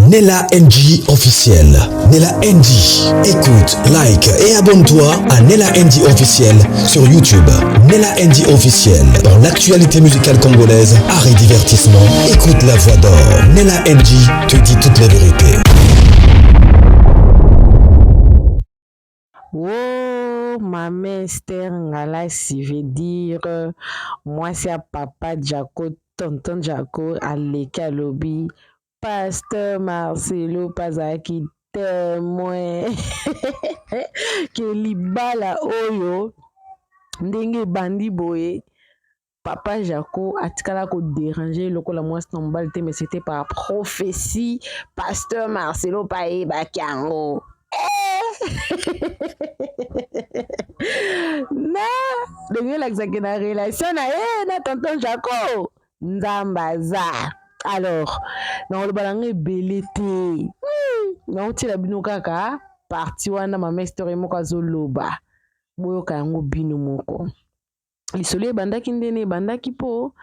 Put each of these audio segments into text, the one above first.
Nella NG officiel. Nella NG. Écoute, like et abonne-toi à Nella NG officiel sur YouTube. Nella NG officiel. Dans l'actualité musicale congolaise, art et divertissement, écoute la voix d'or. Nella NG te dit toutes les vérités. Oh, ma mère Esther Ngalasi veut dire moi c'est à papa Jaco, tonton Jaco, Aleka Lobby, pasteur Marcelo Pazaki témoin que libala oyo ndenge bandi boye papa Jaco atikala ko déranger lokola moi stambalite mais c'était par prophétie pasteur Marcelo Paye Bakiango. Na ndenge lakisaki na relation na ye na tonton Jaco nzambaza. Alors nakoloba nango ebele te naotiela bino kaka parti wana mama histoire moko azoloba boyoka yango bino moko lisolo ebandaki ndeni ebandaki mpo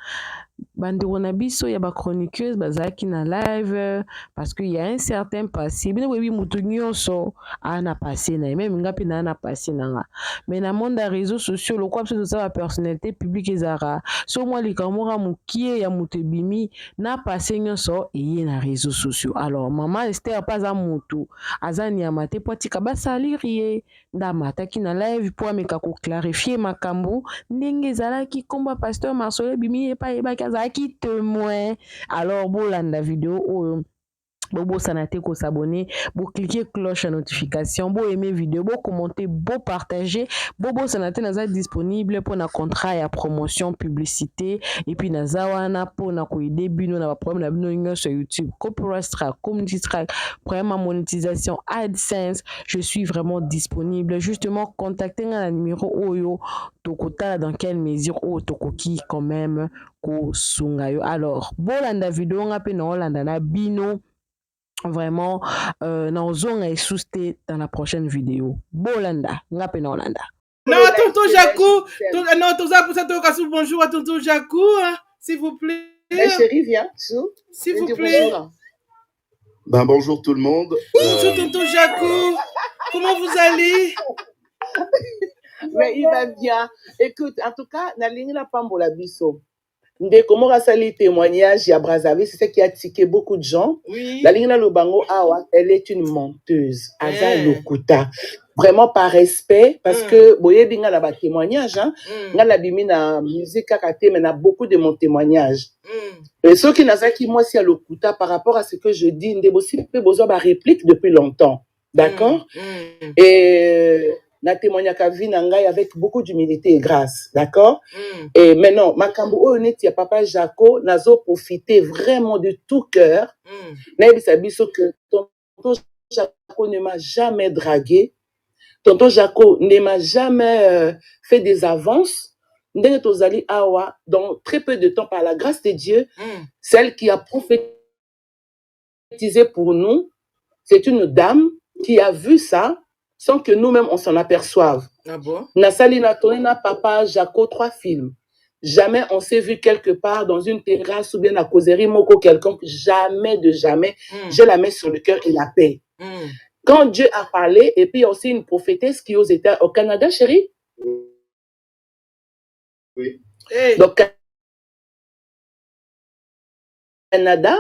bandeko na biso ya bachroniqueuse bazalaki na live parce que y a un certain passé bino boyebi moto nyonso ana passé na ye meme nga mpe naa na passé na nga mais na monde ya réseaux sociaux lokwa biso toza bapersonnalité publique ezalaka so mwa likambo moko mokie ya moto ebimi na passé nyonso eye na réseaux sociaux. Alors mama Esther mpe aza moto aza niama te mpo atika basaliri ye nde amataki na live mpo ameka koclarifie makambo ndenge ezalaki komba pasteur Marcelo ebimi ye pa yebaki azalaki témoin. Alors bolanda video oyo bobosana te kosabone bocliquer cloche ya notification boaimer video bocommenter bopartager bobosana te naza disponible mpona contrat ya promotion publicité et puis naza wana mpona koyede bino na baproblème na bino nyonso ya YouTube copyright strike community strike problème ya monétisation AdSense. Je suis vraiment disponible, justement contactez nga na numéro oyo tokotala dans quelle mesure oyo tokoki quand même kosunga yo. Alors bolanda video nga mpe naolanda na bino vraiment naozonga esuste dans la prochaine vidéo. Bolanda nga pe na Olanda. Non, tonton Jacou, non, tonton bonjour à tonton Jacou, hein, s'il vous plaît. Ma chérie, viens, s'il vous plaît. Ben, bonjour tout le monde. Bonjour tonton Jacou, comment vous allez? Mais il va bien. Écoute, en tout cas, Nalingi la Pambola Bisso. Comment rasali témoignage à Brazzaville, c'est ce qui a tiqué beaucoup de gens. Oui. La ligne Lobango Awa, elle est une menteuse. Aza Lokuta. Vraiment par respect, parce que boye binga la témoignage, hein. Nga la bimina musique kakate, mais na beaucoup de mon témoignage. Et ceux qui n'a qui moi si à Lokuta par rapport à ce que je dis, n'de aussi peu besoin de réplique depuis longtemps. D'accord? Et na témoignage à Vinangai avec beaucoup d'humilité et grâce, d'accord? Et maintenant, Makambo Onet, papa Jaco, nazo profité vraiment de tout cœur. Naïbisabiso que tonton Jaco ne m'a jamais dragué. Tonton Jaco ne m'a jamais fait des avances. Ndenge tozali awa, dans très peu de temps, par la grâce de Dieu, celle qui a prophétisé pour nous, c'est une dame qui a vu ça, sans que nous-mêmes on s'en aperçoive. Ah bon? Nasali na tourné na papa Jaco 3 films. Jamais on s'est vu quelque part dans une terrasse ou bien à causerie moko quelqu'un. Jamais de jamais. J'ai la main sur le cœur et la paix. Quand Dieu a parlé, et puis aussi une prophétesse qui aux États, au Canada, chérie. Oui. Hey. Donc Canada.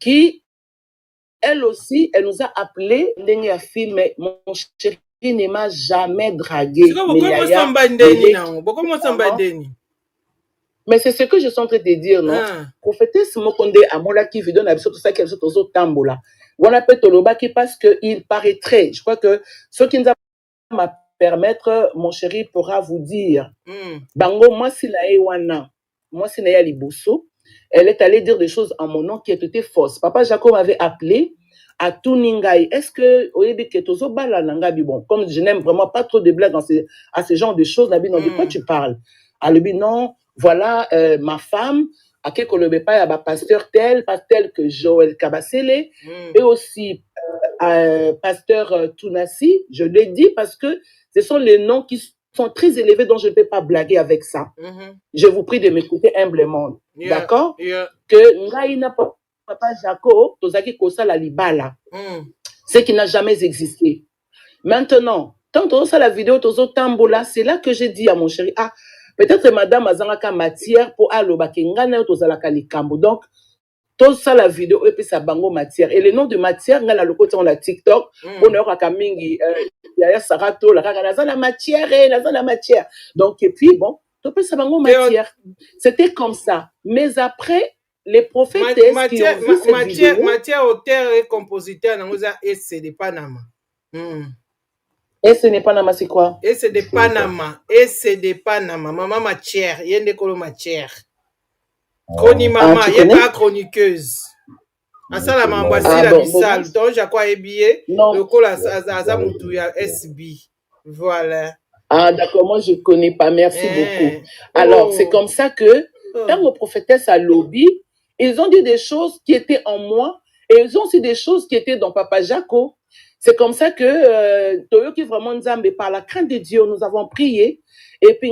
Qui elle aussi, elle nous a appelé, Ndenge film, mais mon chéri ne m'a jamais dragué. Mais c'est ce que je suis en train de dire, non? Prophétesse Mokonde Amola qui vidéo n'a tout ça qu'elle soit aux tambola. On appelle Tolobaki parce qu'il paraîtrait, je crois que ce qui nous a permettre, mon chéri pourra vous dire. Bango, moi si la Ewana, moi si na Liboso, elle est allée dire des choses en mon nom qui étaient fausses. Papa Jacob m'avait appelé à Tuningai. Est-ce que, bon, comme je n'aime vraiment pas trop de blagues à ce genre de choses, Nabi, non, de quoi tu parles? À lui, non, voilà, ma femme, à qui qu'on le pas, pasteur tel, pas tel que Joël Kabasele, et aussi pasteur Tunasi, je l'ai dit parce que ce sont les noms qui sont très élevés, donc je ne peux pas blaguer avec ça. Je vous prie de m'écouter humblement. D'accord? Que ngai na papa Jaco, tozaki kosala libala. Ce qui n'a jamais existé. Maintenant, tant que ça la vidéo, tozo tambola, c'est là que j'ai dit à mon chéri, ah, peut-être madame azangaka matière pour aloba kengana tozalaka likambo. Donc, tout ça la vidéo et puis ça bango matière. Et le nom de matière, on a le côté on la TikTok, on a kamingi, yaya sarato, la la matière, la matière. Donc, et puis bon, tout ça bango matière. C'était comme ça. Mais après, les prophètes matière, auteur et compositeur, et c'est de Panama. Et ce n'est pas Nama, c'est quoi? Et c'est de Panama. Et c'est de Panama. Maman matière, yende kolo matière. Chroni maman, il n'est pas chroniqueuse. Ça la m'emboîte la bissale. Donc, j'ai quoi habillé? Le col à Zamoutouya SB. Voilà. Ah, d'accord, moi je ne connais pas. Merci beaucoup. Alors, c'est comme ça que, quand vos prophétesses à lobby, ils ont dit des choses qui étaient en moi et ils ont aussi des choses qui étaient dans Papa Jaco. C'est comme ça que, Toyo qui vraiment nous a, mais par la crainte de Dieu, nous avons prié. Et puis,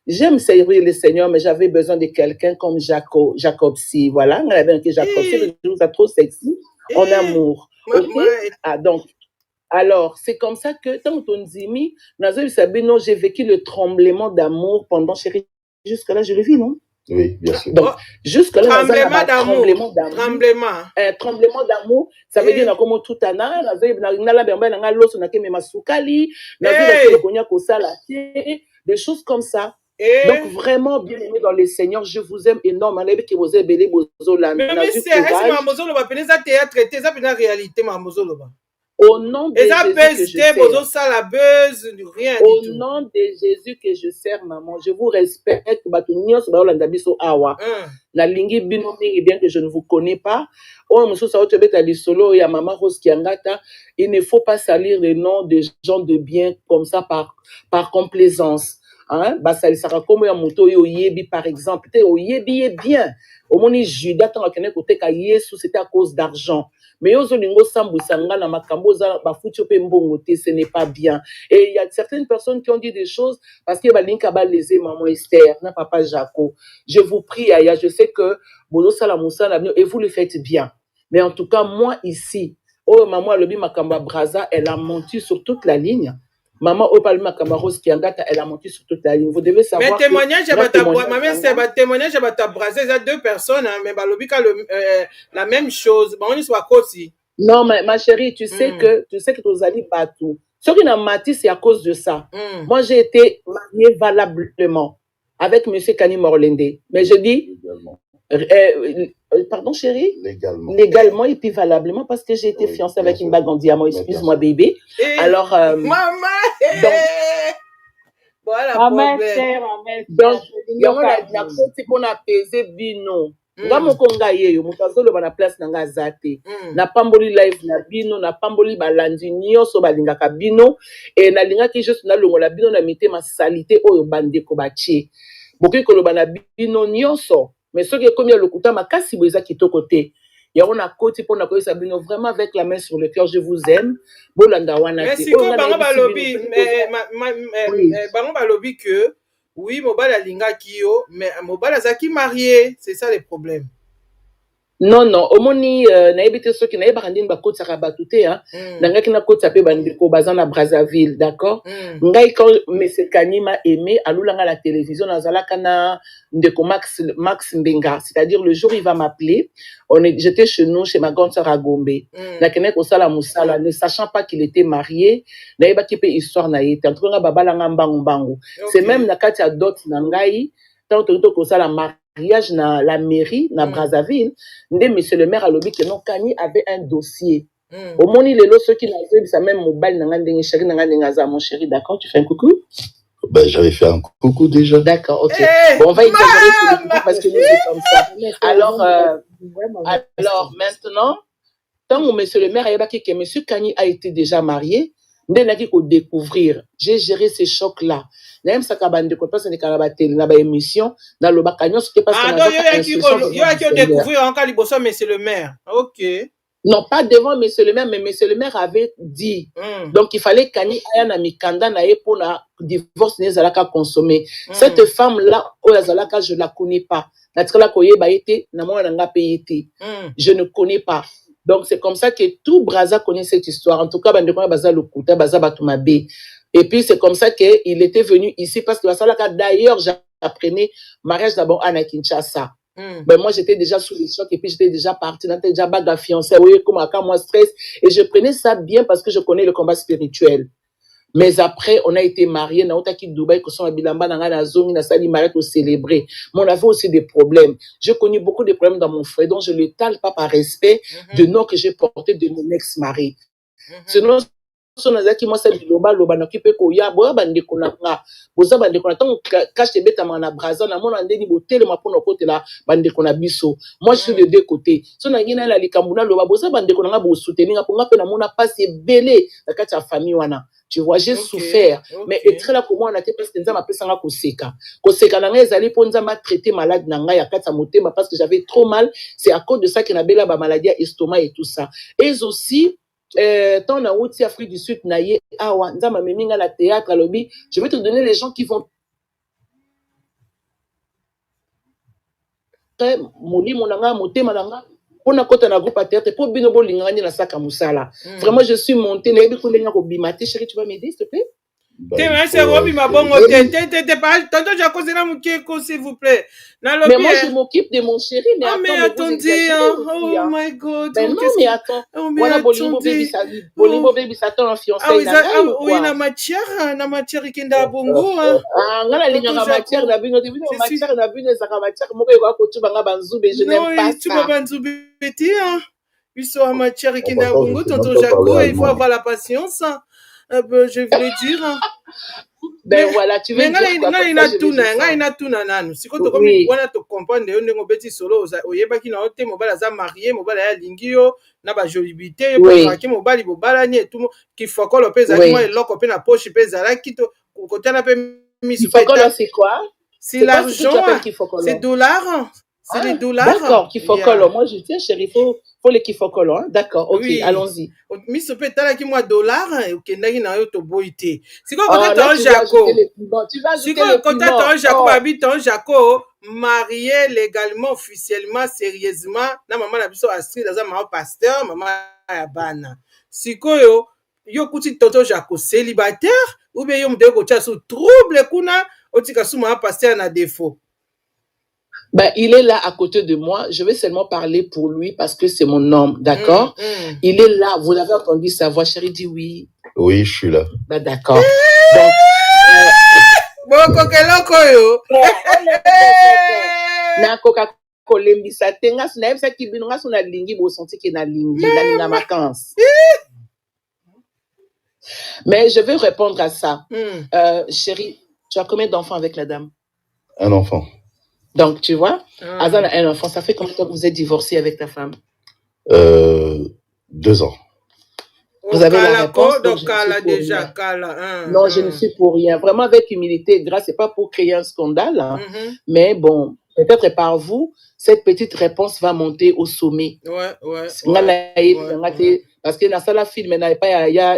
j'aime servir le Seigneur, mais j'avais besoin de quelqu'un comme Jacob si. Voilà, Jacob si, je trouve ça trop sexy, en amour. Okay? Ah, donc, alors, c'est comme ça que, tant que ton zimi, j'ai vécu le tremblement d'amour pendant, chérie, jusque-là, je le vis, non? Oui, bien sûr. Donc, jusque-là, tremblement d'amour. Tremblement d'amour, ça veut dire comme tout un an, des choses comme ça. Donc, vraiment, bien aimé dans le Seigneur, je vous aime énormément. Mais c'est réalité, au nom de Jésus que je sers, maman, je vous respecte. Bien que je ne vous connais pas, il ne faut pas salir les noms des gens de bien comme ça par complaisance. Hein? Par exemple, oyebi est bien. Au moins, Judas, c'était à cause d'argent. Mais ce n'est pas bien. Et il y a certaines personnes qui ont dit des choses parce que lésé maman Esther, papa Jaco. Je vous prie, Aya, je sais que et vous le faites bien. Mais en tout cas, moi ici, maman Lobi Makamba Braza, elle a menti sur toute la ligne. Maman Opalma Kamaros Kiangata, elle a menti sur toute la ligne. Vous devez savoir. Mais témoignage à témoignage à ta braser, il y a deux personnes, hein, mais Balobika la même chose. Bon, on y soit aussi. Non, ma chérie, tu sais que tu allais partout. Ce qui n'a menti, c'est à cause de ça. Moi, j'ai été mariée valablement avec monsieur Kani Morlende. Mais je dis. Pardon, chérie? Légalement et puis valablement parce que j'ai été fiancée avec une bague en diamant. Excuse-moi, bébé. Alors, maman! Donc, voilà, maman, donc, il y a un petit peu d'apaiser bino. Nga mokonga yeyo mutazolo bana place nanga zate na pamboli live na bino na pamboli balandi nyonso balingaka bino et na lingaki juste na longola bino na mitema salité oyo bandeko batie boki koloba na bino nyonso. Mais ce qui est comme il y a le couteau, ma casse boisa qui est au côté. Il y a un côté pour nous Sabino vraiment avec la main sur le cœur. Je vous aime. Bolanda wana. Mais si comme bango balobi, bango balobi que oui, mobile alinga kio, mais mobile azaki marié, c'est ça le problème. Non, non. Omoni na ebité ceux qui na ebandine ba kota rabatute hein. Nanga kina kota pe bandiko bazana Brazzaville, d'accord? Ngai quand monsieur Kanima aimé alulanga la télévision nazala kana ndeko Max Mbenga, c'est-à-dire le jour il va m'appeler, j'étais chez nous chez ma grande sœur à Gombe. Na kene ko sala musala ne sachant pas qu'il était marié, na ebaki pe histoire na yete. En tout cas babala ngambangu bangu. C'est même na kati ya dot na ngai tant ko sala mariage na la mairie na Brazzaville, monsieur le maire a lobby que non Kani avait un dossier. Au moins il est là ceux qui n'avaient ça même mobile mon chéri, d'accord, tu fais un coucou? Ben, j'avais fait un coucou déjà. D'accord, ok. Bon, on va exagérer sur le coucou parce que nous c'est comme ça. Alors maintenant, tant que monsieur le maire a dit que monsieur Kani a été déjà marié, découvrir. J'ai géré ces chocs-là. Même ça kabande ko passe na ba émission dans le bacanyon ce qui passe découvrir encore liboso monsieur le maire. OK. Non, pas devant monsieur le maire, mais monsieur le maire avait dit. Donc, il fallait Kani Ayana Mikanda Nae pour la divorce Nezalaka consommer. Cette femme-là, Oyazalaka, je ne la connais pas. Je ne connais pas. Donc, c'est comme ça que tout Braza connaît cette histoire. En tout cas, Baza Lokuta, Baza Batumabe. Et puis, c'est comme ça qu'il était venu ici parce que d'ailleurs, j'apprenais mariage d'abord à Kinshasa. Ben moi, j'étais déjà sous le choc et puis j'étais déjà partie, j'étais déjà bague fiancée, oui, comme à moi stress. Et je prenais ça bien parce que je connais le combat spirituel. Mais après, on a été mariés, na otaki Dubaï, que son abilamba, na zone, na sali mariage pour célébrer. Mais on avait aussi des problèmes. J'ai connu beaucoup de problèmes dans mon frère, donc je ne le tale pas par respect de nom que j'ai porté de mon ex-mari. Sinon, son azaki moi c'est loba na kipe ko ya boya bande kona nga boza bande kona tant cache beta na braza na mona ndeni botele mapona côté là bande kona biso moi je suis de deux côtés so na ngina la likambuna loba boza bande kona nga bo soutenir nga ponga pe na mona passe belé na kati ya famille wana tu vois j'ai souffert mais être là comment on a été parce que nzama pesa nga koseka na nga ezali po nzama traiter malade na nga ya kati ya motema parce que j'avais trop mal c'est à cause de ça que na bela ba maladie à estomac et tout ça et aussi tant na outi Afrique du Sud na ye awa nzama meminga la théâtre lobby je vais te donner les gens qui vont moli monanga motema nanga pona kota na groupe théâtre pour bino bolingani na saka musala vraiment je suis montée na yebi ko lenga ko bimate chérie tu vas m'aider s'il te plaît c'est Robi Mabongo tonton Jacozena Mukeko s'il vous plaît mais moi je m'occupe de mon chéri mais attendez oh my god mais non mais attends voilà Bolimbo baby ça ton fiancé oui na matière ikenda bongo ngala linga matière na bino matière na bino ça matière moko ko ko tuba nga banzube je n'aime pas ça tuba banzube petit biso matière ikenda bongo tonton Jaco il faut avoir la patience. Je voulais dire. Ben voilà, tu veux dire quoi? Nga tuna nanu. Siko to komi wana to comprendre yo ndenge obeti solo oyebaki na ote mobala za marié mobala ya lingio na ba jolibité yo ki mobali bobala ni tout kifokolo peza ki moi eloko pe na poche peza la kito kotana pe misu. Kifokolo c'est quoi? C'est l'argent. C'est dollars. C'est les dollars. D'accord, kifokolo. Moi je dis chérie faut les kifokolo hein. D'accord, OK, allons-y. Misu pe tala ki moi dollar okendaki na yo to boité. Siko kota ton Jaco. Siko kota ton Jaco babi ton Jaco marié légalement officiellement sérieusement na maman na biso Astrid aza maman pasteur maman ya bana. Siko yo kuti tonton Jaco célibataire ou bien yo mdeko ko tia sous trouble kuna otika sous maman pasteur na défaut. Ben, il est là à côté de moi. Je vais seulement parler pour lui parce que c'est mon homme, d'accord? Il est là. Vous avez entendu sa voix, chérie, dit oui. Oui, je suis là. Ben, d'accord. Donc, na Coca-Cola mbisa tenga suna sa kibinonga suna lingi bo senti que na lingi na vacances. Mais je vais répondre à ça. Chérie, tu as combien d'enfants avec la dame? Un enfant. Donc, tu vois, Azan a un enfant. Ça fait combien de temps que vous êtes divorcé avec ta femme? 2 ans. Vous avez la réponse. Donc, déjà, non, je ne suis pour rien. Vraiment, avec humilité et grâce, c'est pas pour créer un scandale. Hein. Mais bon, peut-être par vous, cette petite réponse va monter au sommet. Parce que dans la film, il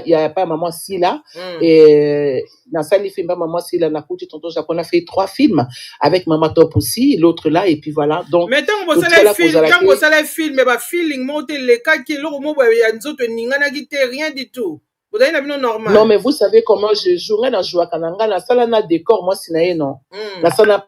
n'y a pas maman si là. Et dans le film, maman si là, on a fait 3 films avec Maman Top aussi, l'autre là, et puis voilà. Donc, mais tant que vous allez film, mais feeling, monte les cas qui l'ont rien du tout. Vous avez une normal. Non, mais vous savez comment je jouerais dans Joua Kananga, la salle n'a décor, moi, c'est non. La salle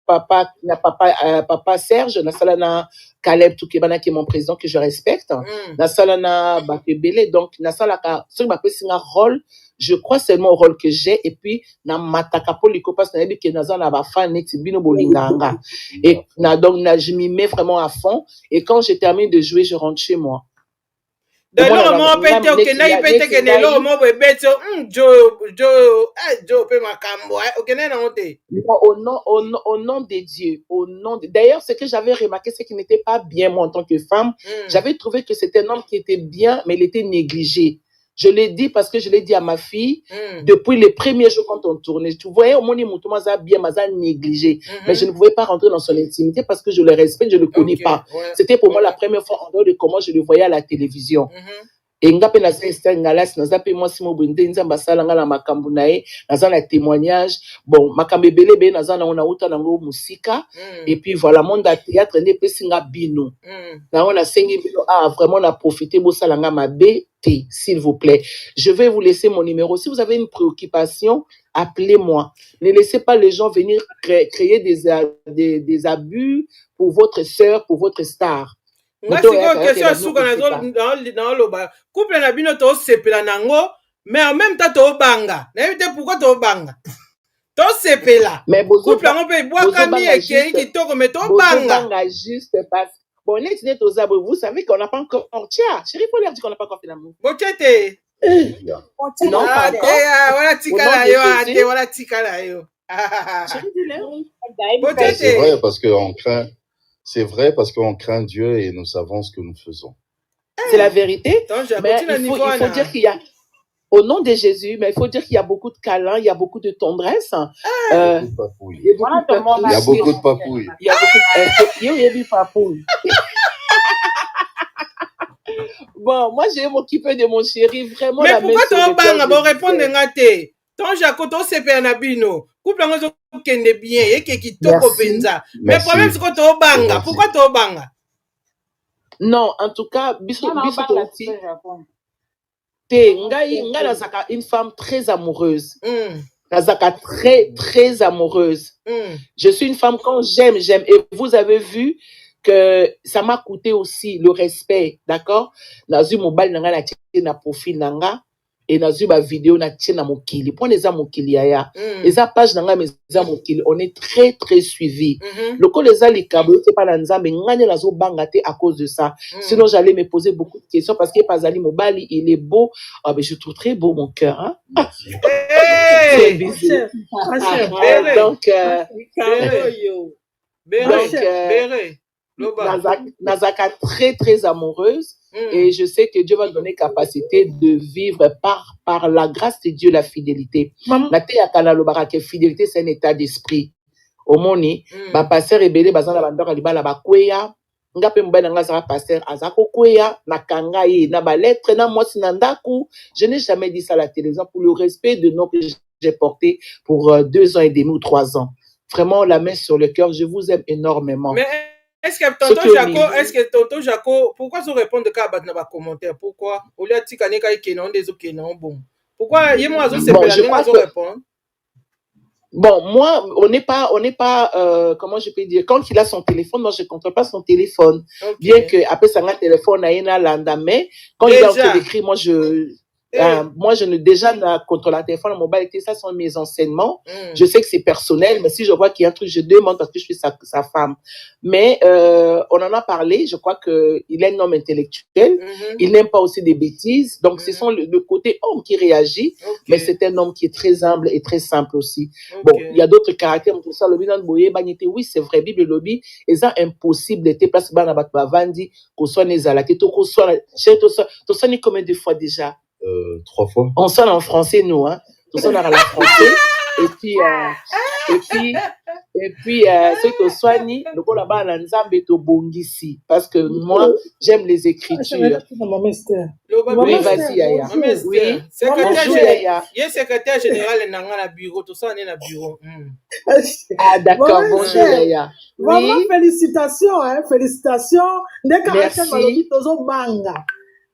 papa Serge, na salana Caleb Toukebana qui est mon président que je respecte, na salana Bakebele, donc na salaka ce que m'appelle c'est un rôle, je crois seulement au rôle que j'ai et puis na mataka poliko parce que na yebi que na zana ba fan neti bino bolinganga et na donc na je m'y mets vraiment à fond et quand je termine de jouer je rentre chez moi. D'ailleurs, moi, peut-être que n'a pas été que ne l'homme moi bête Joe peut macambo ok n'a au nom de Dieu d'ailleurs ce que j'avais remarqué c'est qu'il n'était pas bien moi en tant que femme j'avais trouvé que c'était un homme qui était bien mais il était négligé Je l'ai dit parce que je l'ai dit à ma fille depuis les premiers jours quand on tournait. Tu voyais, au moins, bien, négligé. Mais je ne pouvais pas rentrer dans son intimité parce que je le respecte, je ne le connais pas. C'était pour moi la première fois en dehors de comment je le voyais à la télévision. Et nga pe naza Esther Ngalas naza pe moi simo bwende nzamba sala nga na makambu nae naza na témoignage bon makambe belebe naza na ona uta nango musika et puis voilà monde à théâtre ne pesi nga bino na ona sengi bino vraiment na profiter bo sala nga mabe te s'il vous plaît. Je vais vous laisser mon numéro. Si vous avez une préoccupation, appelez-moi. Ne laissez pas les gens venir créer des abus pour votre sœur, pour votre star. Nga siko question suka na loba couple na bino to sepela nango mais en même temps to banga na éviter pourquoi to banga to sepela couple ngo pe bois kami ekei kitoko mais to banga juste parce bon net net aux abos vous savez qu'on n'a pas encore tiens chérie faut leur dire qu'on n'a pas encore fait l'amour bochete non pas encore voilà tikala yo ate voilà tikala yo chérie dis-leur bochete c'est vrai parce que on craint. C'est vrai parce qu'on craint Dieu et nous savons ce que nous faisons. C'est la vérité. Mais il faut dire qu'il y a, au nom de Jésus, mais il faut dire qu'il y a beaucoup de câlins, il y a beaucoup de tendresse. Il y a beaucoup de papouilles. Il y a beaucoup de papouilles. Il y a beaucoup de papouilles. Bon, moi, je vais m'occuper de mon chéri. Vraiment, mais pourquoi tu vas bon répondre ngate? Ton Jaco, ton CP Nabino. Couple en raison kende bien et qui toko penza. Mais le problème c'est que tu banga. Pourquoi tu banga? Non, en tout cas, biso te ngai nazaka une femme très amoureuse. Nazaka très amoureuse. Je suis une femme quand j'aime et vous avez vu que ça m'a coûté aussi le respect, d'accord? Nazu mobile nanga na tché na profil nanga. Et nazu ba vidéo na tchena mokili pour les amokili ya les page nanga mes amokili on est très suivi le ko les alikabo c'est pas la nzambe ngane lazo bangate à cause de ça sinon j'allais me poser beaucoup de questions parce que Pazali Mobali il est beau mais je trouve très beau mon cœur hein donc Nazaka très amoureuse et je sais que Dieu va donner capacité de vivre par la grâce de Dieu la fidélité. Nate yakala lobara que fidélité c'est un état d'esprit. Au moni ba pasteur rebelle bazana bandora libala ba kweya ngape mbana ngazara pasteur azako kweya na kanga ye na ba lettre na mwasi na ndaku. Je n'ai jamais dit ça à la télévision pour le respect de nos que j'ai porté pour 2 ans et demi ou 3 ans. Vraiment la main sur le cœur, je vous aime énormément. Mais est-ce que tonton Jaco, pourquoi vous répondez à des commentaires? Pourquoi? Au lieu de dire qu'il y a des gens bon. Pourquoi il y a moi répondre? Bon, moi, on n'est pas, comment je peux dire, quand il a son téléphone, moi je ne contrôle pas son téléphone. Okay. Bien que, après ça, un téléphone, il a landa, mais quand il est en train d'écrire, moi je ne déjà contre la téléphone mobile, ça sont mes enseignements. Je sais que c'est personnel, mais si je vois qu'il y a un truc, je demande parce que je suis sa femme. Mais on en a parlé, je crois qu'il est un homme intellectuel, il n'aime pas aussi des bêtises, donc ce sont le côté homme qui réagit, mais c'est un homme qui est très humble et très simple aussi. Bon, il y a d'autres caractères, tout ça, oui, c'est vrai, Bible lobby, et ça impossible d'être place bana vandi, qu'on soit nézalate, qu'on soit, tout ça, ni combien de fois déjà? 3 fois. On sonne en français, nous, hein. Tout ça, on a la français. Et puis, ceux qui soignent, le coup là-bas, on a nzambe to bongisi. Parce que moi, j'aime les écritures. Oui, vas-y, Yaya. Oui. Bonjour, Yaya. Il est secrétaire général dans le bureau. Tout ça, on est dans le bureau. Ah, d'accord. Bonjour, Yaya. Vraiment, félicitations, hein. Félicitations. Merci.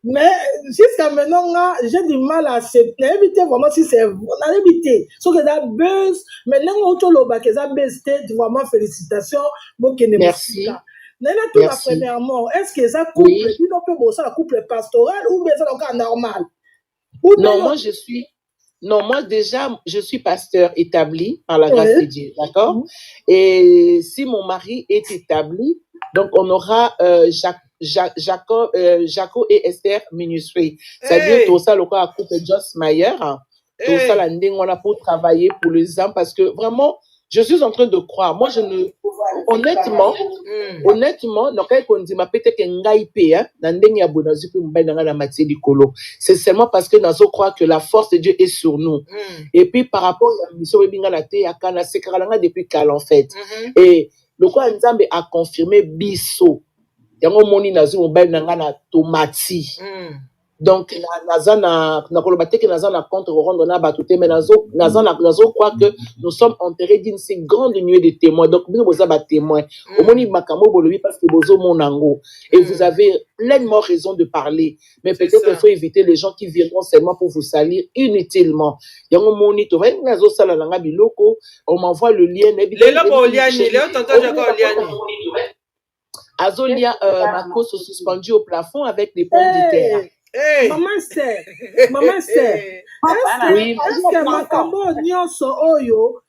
Mais jusqu'à maintenant, j'ai du mal à accepter. Éviter vraiment si c'est on a évité. Sauf que ça buzz. Maintenant, on te le que ça buzz. Vraiment félicitations. Merci. Premièrement, est-ce que ça couple, il peut bosser la couple pastoral ou bien ça encore normal? Non, moi déjà, je suis pasteur établi par la grâce de Dieu, d'accord? Et si mon mari est établi, donc on aura Jaco et Esther Ministry. C'est-à-dire tout ça, le cas à couple Joss Mayer, tout ça, la on a pour travailler pour les hommes parce que vraiment, Je suis en train de croire. Moi, je ne... Honnêtement, donc on dit ma peut-être que ngai pe hein, na ndenge ya bonazu pe mbai na la matière likolo. C'est seulement parce que nazo croire que la force de Dieu est sur nous. Et puis par rapport à la mission binga la te ya kana sekralanga depuis qu'elle en fait. Et le quoi Nzambe a confirmé biso. Yango moni nazu mbai na na tomati. Donc naza na koloba te que naza na contre rendre na batute mais nazo croire que nous sommes enterrés d'une si grande nuée de témoins. Donc nous sommes des témoins. Au moni makamo bolobi parce que bozo monango et vous avez pleinement raison de parler. Mais peut-être qu'il faut éviter les gens qui viendront seulement pour vous salir inutilement. Yango moni to vai nazo sala langa biloko, on m'envoie le lien Azolia Marco se suspendu au plafond avec des pommes de terre. Hey. Maman c'est est-ce que makambo nyonso oyo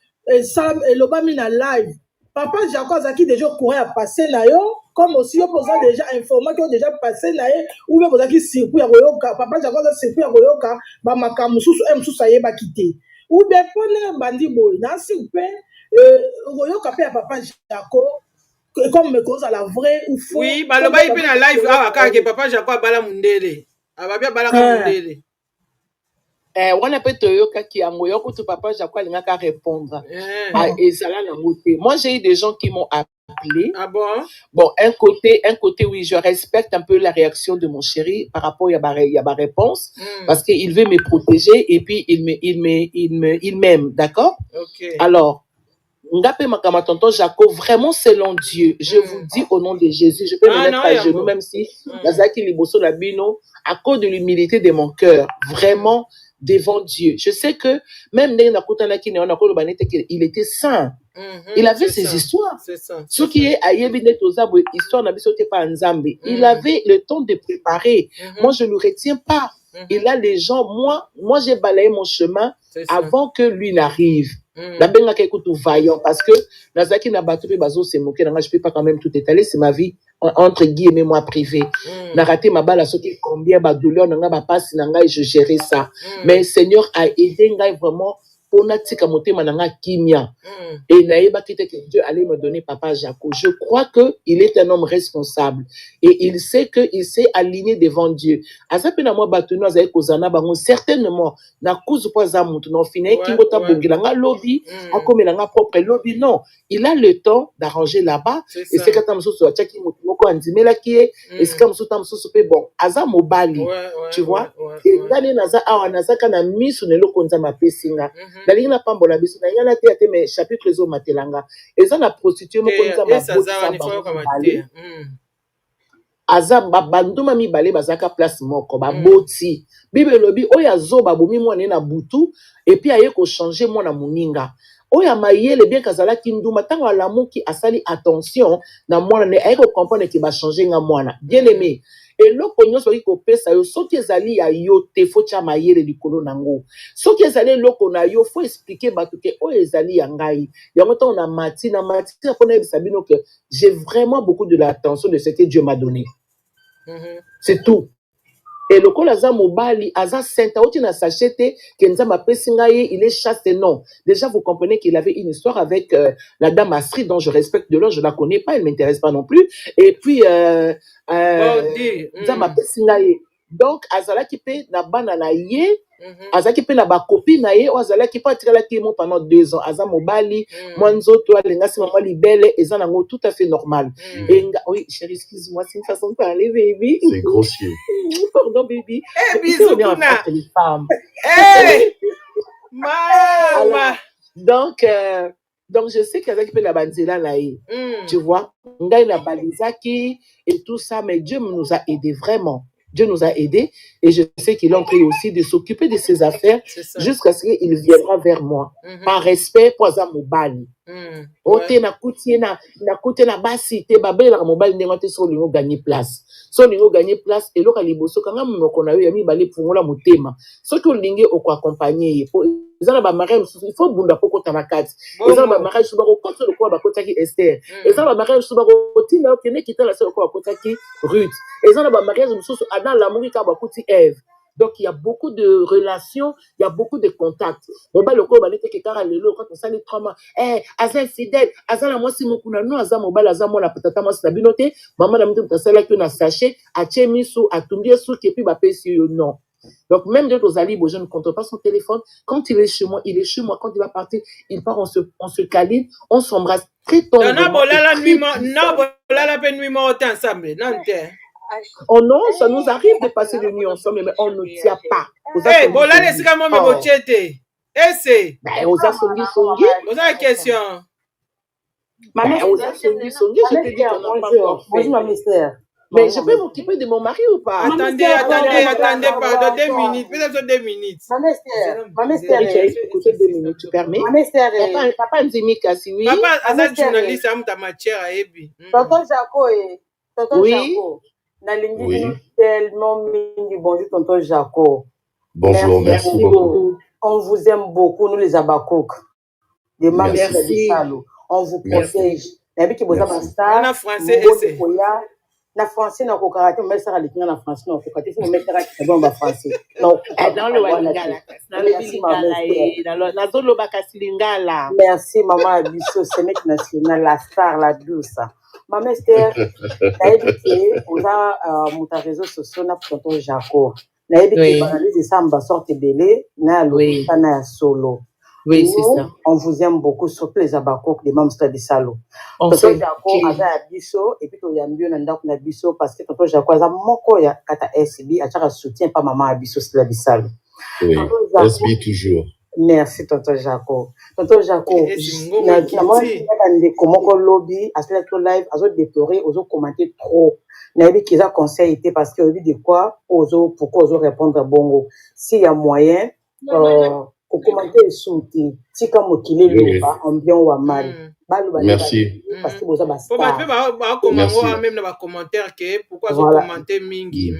elobami na live papa Jacob Zaki déjà courait à passer là yo comme aussi yo posant déjà informé que déjà passé là ou bien posaki circuit ya koyoka papa Jacob circuit ya koyoka ba makambo mususu ayeba quitter ou bien pone bandi boy na circuit koyoka pe ya papa Jacob comme me cause à la vraie ou faux. Oui baloba ipe na live awa kaka papa Jacob bala mundele. Ababia balaka mundele. On peut te yoka ki angoyoko tu papa Jacob alingaka répondre. Et ça là la moté. Moi j'ai eu des gens qui m'ont appelé. Ah bon? Bon, un côté oui, je respecte un peu la réaction de mon chéri par rapport à ma réponse parce qu'il veut me protéger et puis il m'aime, d'accord? OK. Alors Ngapé Makama tonton Jacob, vraiment selon Dieu, je vous dis au nom de Jésus, je peux me mettre à genoux même si Nazaki Liboso Labino, à cause de l'humilité de mon cœur, vraiment devant Dieu. Je sais que même il était saint. Il avait ses histoires. Ce qui est à Yébine Tozabo, histoire n'a pas Nzambe. Il avait le temps de préparer. Moi, je ne le retiens pas. Et là, les gens, moi, j'ai balayé mon chemin avant que lui n'arrive. La benga écoute vaillant parce que Nazaki n'a battu pe bazo se moquer je peux pas quand même tout étaler, c'est ma vie entre guillemets moi privée. N'a raté ma balle à ce qui combien ba douleur n'a ba passe n'a je gérer ça. Mais Seigneur a aidé ngai vraiment pour natika motema nanga kimia. Et naïba qui était que Dieu allait me donner papa Jaco. Je crois que il est un homme responsable et il sait que il s'est aligné devant Dieu. Azape na moi batunu azaye kozana bango certainement na kuzu po za mutu no fine ki ngota bongilanga lobby akomelanga propre lobby non. Il a le temps d'arranger là-bas et c'est quand mususu achaki mutu moko andimela ki et c'est comme mususu mususu pe bon aza mobali tu vois et ngani naza awa nazaka na misu nelo konza mapesinga dalingi na pambola biso na yana te ate mais chapitre zo matelanga eza na prostituée moko nza maboti aza banduma mibale bazaka place moko baboti bible lobi oyo azoba bomi mwana na butu et puis aye ko changer mwana muninga oyo mayele bien kazalaki nduma tango alamuki asali attention na mwana ne aye ko comprendre que ba changer nga mwana bien aimé eloko nyonso oki kopesa yo soki ezali ya yo te fo tia mayele likolo nango soki ezali eloko na yo fo expliquer bato ke oyo ezali ya ngai yango ntango na mati mpona yebisa bino que j'ai vraiment beaucoup de l'attention de ce que Dieu m'a donné c'est tout. Et le col aza mobali aza saint oti na sachete que nzamba apesi ngai il est chaste non. Déjà vous comprenez qu'il avait une histoire avec la dame Astrid dont je respecte de l'heure, je la connais pas, elle m'intéresse pas non plus. Et puis nzamba apesi ngai donc azalaki pe na bana na ye azalaki pe na ba copine na ye o azalaki pa tikalaki mo pendant 2 ans aza mobali mwanzoto alenga si maman libele eza nango tout à fait normal. Et oui chérie excuse-moi c'est une façon de parler baby c'est grossier. Pardon baby bisous kuna les femmes mama donc je sais qu'avec la banzela là tu vois ngai na balizaki et tout ça mais Dieu nous a aidés vraiment. Dieu nous a aidés et je sais qu'il a pris aussi de s'occuper de ses affaires jusqu'à ce qu'il viendra vers moi. Par respect pour Aza Mobali. Ote na kuti na basi te babela mobali ndenge te so lingo gagner place. So lingo gagner place et loka liboso kanga monoko na yo ya mibale fungola motema. So que linge oko accompagner ezana ba mariage il faut bunda poko tabakati. Ezana ba mariage suba ko koto ko ba kotaki Esther. Ezana ba mariage suba ko tina kene kita la so ko kotaki Ruth. Ezana ba mariage mususu Adam la muri ka ba kuti Eve. Donc, il y a beaucoup de relations, il y a beaucoup de contacts. On va le corps, on va dire que quand on s'en est trauma, Aza fidèle, Aza la moi si mon kuna, non, Aza mobile, Aza moi la patata, moi c'est la binote, maman la mouton, ça là qu'on a sachet, à Tchemisu, à Tumbia sou, qui puis va payer sur non. Donc, même de nos alliés, je ne compte pas son téléphone. Quand il est chez moi, il est chez moi. Quand il va partir, il part, on se câline, on s'embrasse très tendrement. Oh non, ça nous arrive de passer de nuit ensemble, mais on ne tient pas. Eh, voilà les sigamons me bochete. Eh, ben, aux songi. Vous avez une question? Ben, aux songi, je te dis qu'on n'a pas encore fait. Bonjour, ma mystère. Mais je peux m'occuper de mon mari ou pas? Attendez, pardon, 2 minutes. Peut-être 2 minutes. Ma mystère, écoutez 2 minutes, tu permets? Ma mystère, Papa Nzimi Kasi, oui. Papa, Aza journaliste, à ta matière à Ebi. Tonton Jaco et Tonton Oui. Jaco. Oui. Tellement mingi. Bonjour, Tonton Jaco. Bonjour, merci beaucoup. On vous aime beaucoup, nous les Abakouk. Des membres de Salo. On vous protège. On a français essai. Na français na kokarate mais ça les na français na kokarate faut mettre là bon ba français non dans le walingala na zolo bakasilingala. Merci maman Abisso Sénèque national la star la douce maman Esther naebité on a mon réseaux sociaux na tonton Jaco naebité banaliser ça mba sorte belé na lo na solo. Oui, c'est ça. On vous aime beaucoup, surtout les Abakok, les membres de Salo. Tonton Jaco, Aza Abisso, et puis il y a mieux dans le Abisso, parce que Tonton Jaco, Aza Moko, ya kata SB, Aza soutien pas maman Abisso, c'est la Bissalo. Oui, SB toujours. Merci, Tonton Jaco. Tonton Jaco, moi, comment lobby, à ce live, à déplorer, aux commenter trop. N'avez qu'ils a conseil été parce que, de quoi, pourquoi aux répondre à bongo. S'il y a moyen, au commentaire souti tika mokile loba ambiant wa mari merci parce que vous avez même dans les commentaires que pourquoi vous commentez mingi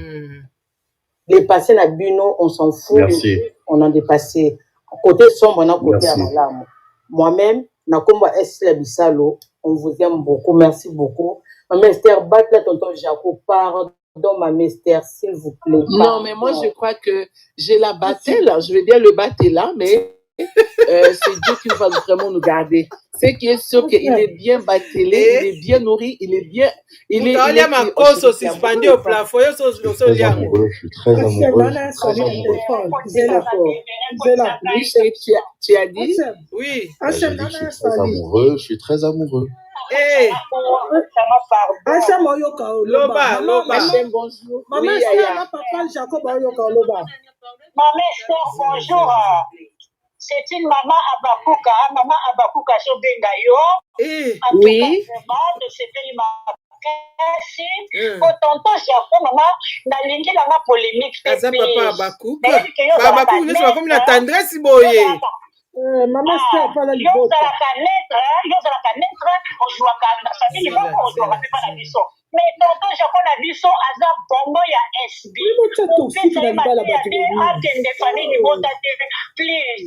les passés na bino on s'en fout. Merci. On a dépassé côté sombre na côté malamu moi-même na komba la Bissalo on vous aime beaucoup, merci beaucoup ma Esther bat la tonton Jaco pardon ma Esther, s'il vous plaît. Non, mais moi, je crois que j'ai la battelle. Je vais bien le battre là, mais c'est Dieu qui va vraiment nous garder. C'est qui est sûr qu'il est bien battelé, il est bien nourri, il est bien. Il est ma cause aussi suspendu au plafond. Je suis très amoureux, je suis très amoureux. Tu as dit? Oui. Je dis que je suis très amoureux, je suis très amoureux. Hey. Loba. Bonjour. Maman Esther, papa Jacob, Maman Esther, bonjour. C'est une maman Abakuka, Sobenga yo. Oui. De ce pays merci. Au tonton Jacob, maman, na lingi na ma polémique. Aza papa Abakuka. Abakuka, c'est comme la tendresse boye. Maman Esther, pas la yo za la connaître, on joue à ça dit on joue pas la biso. Mais tonton Jacob na biso aza bongo ya SB. Atende famille ni bota please.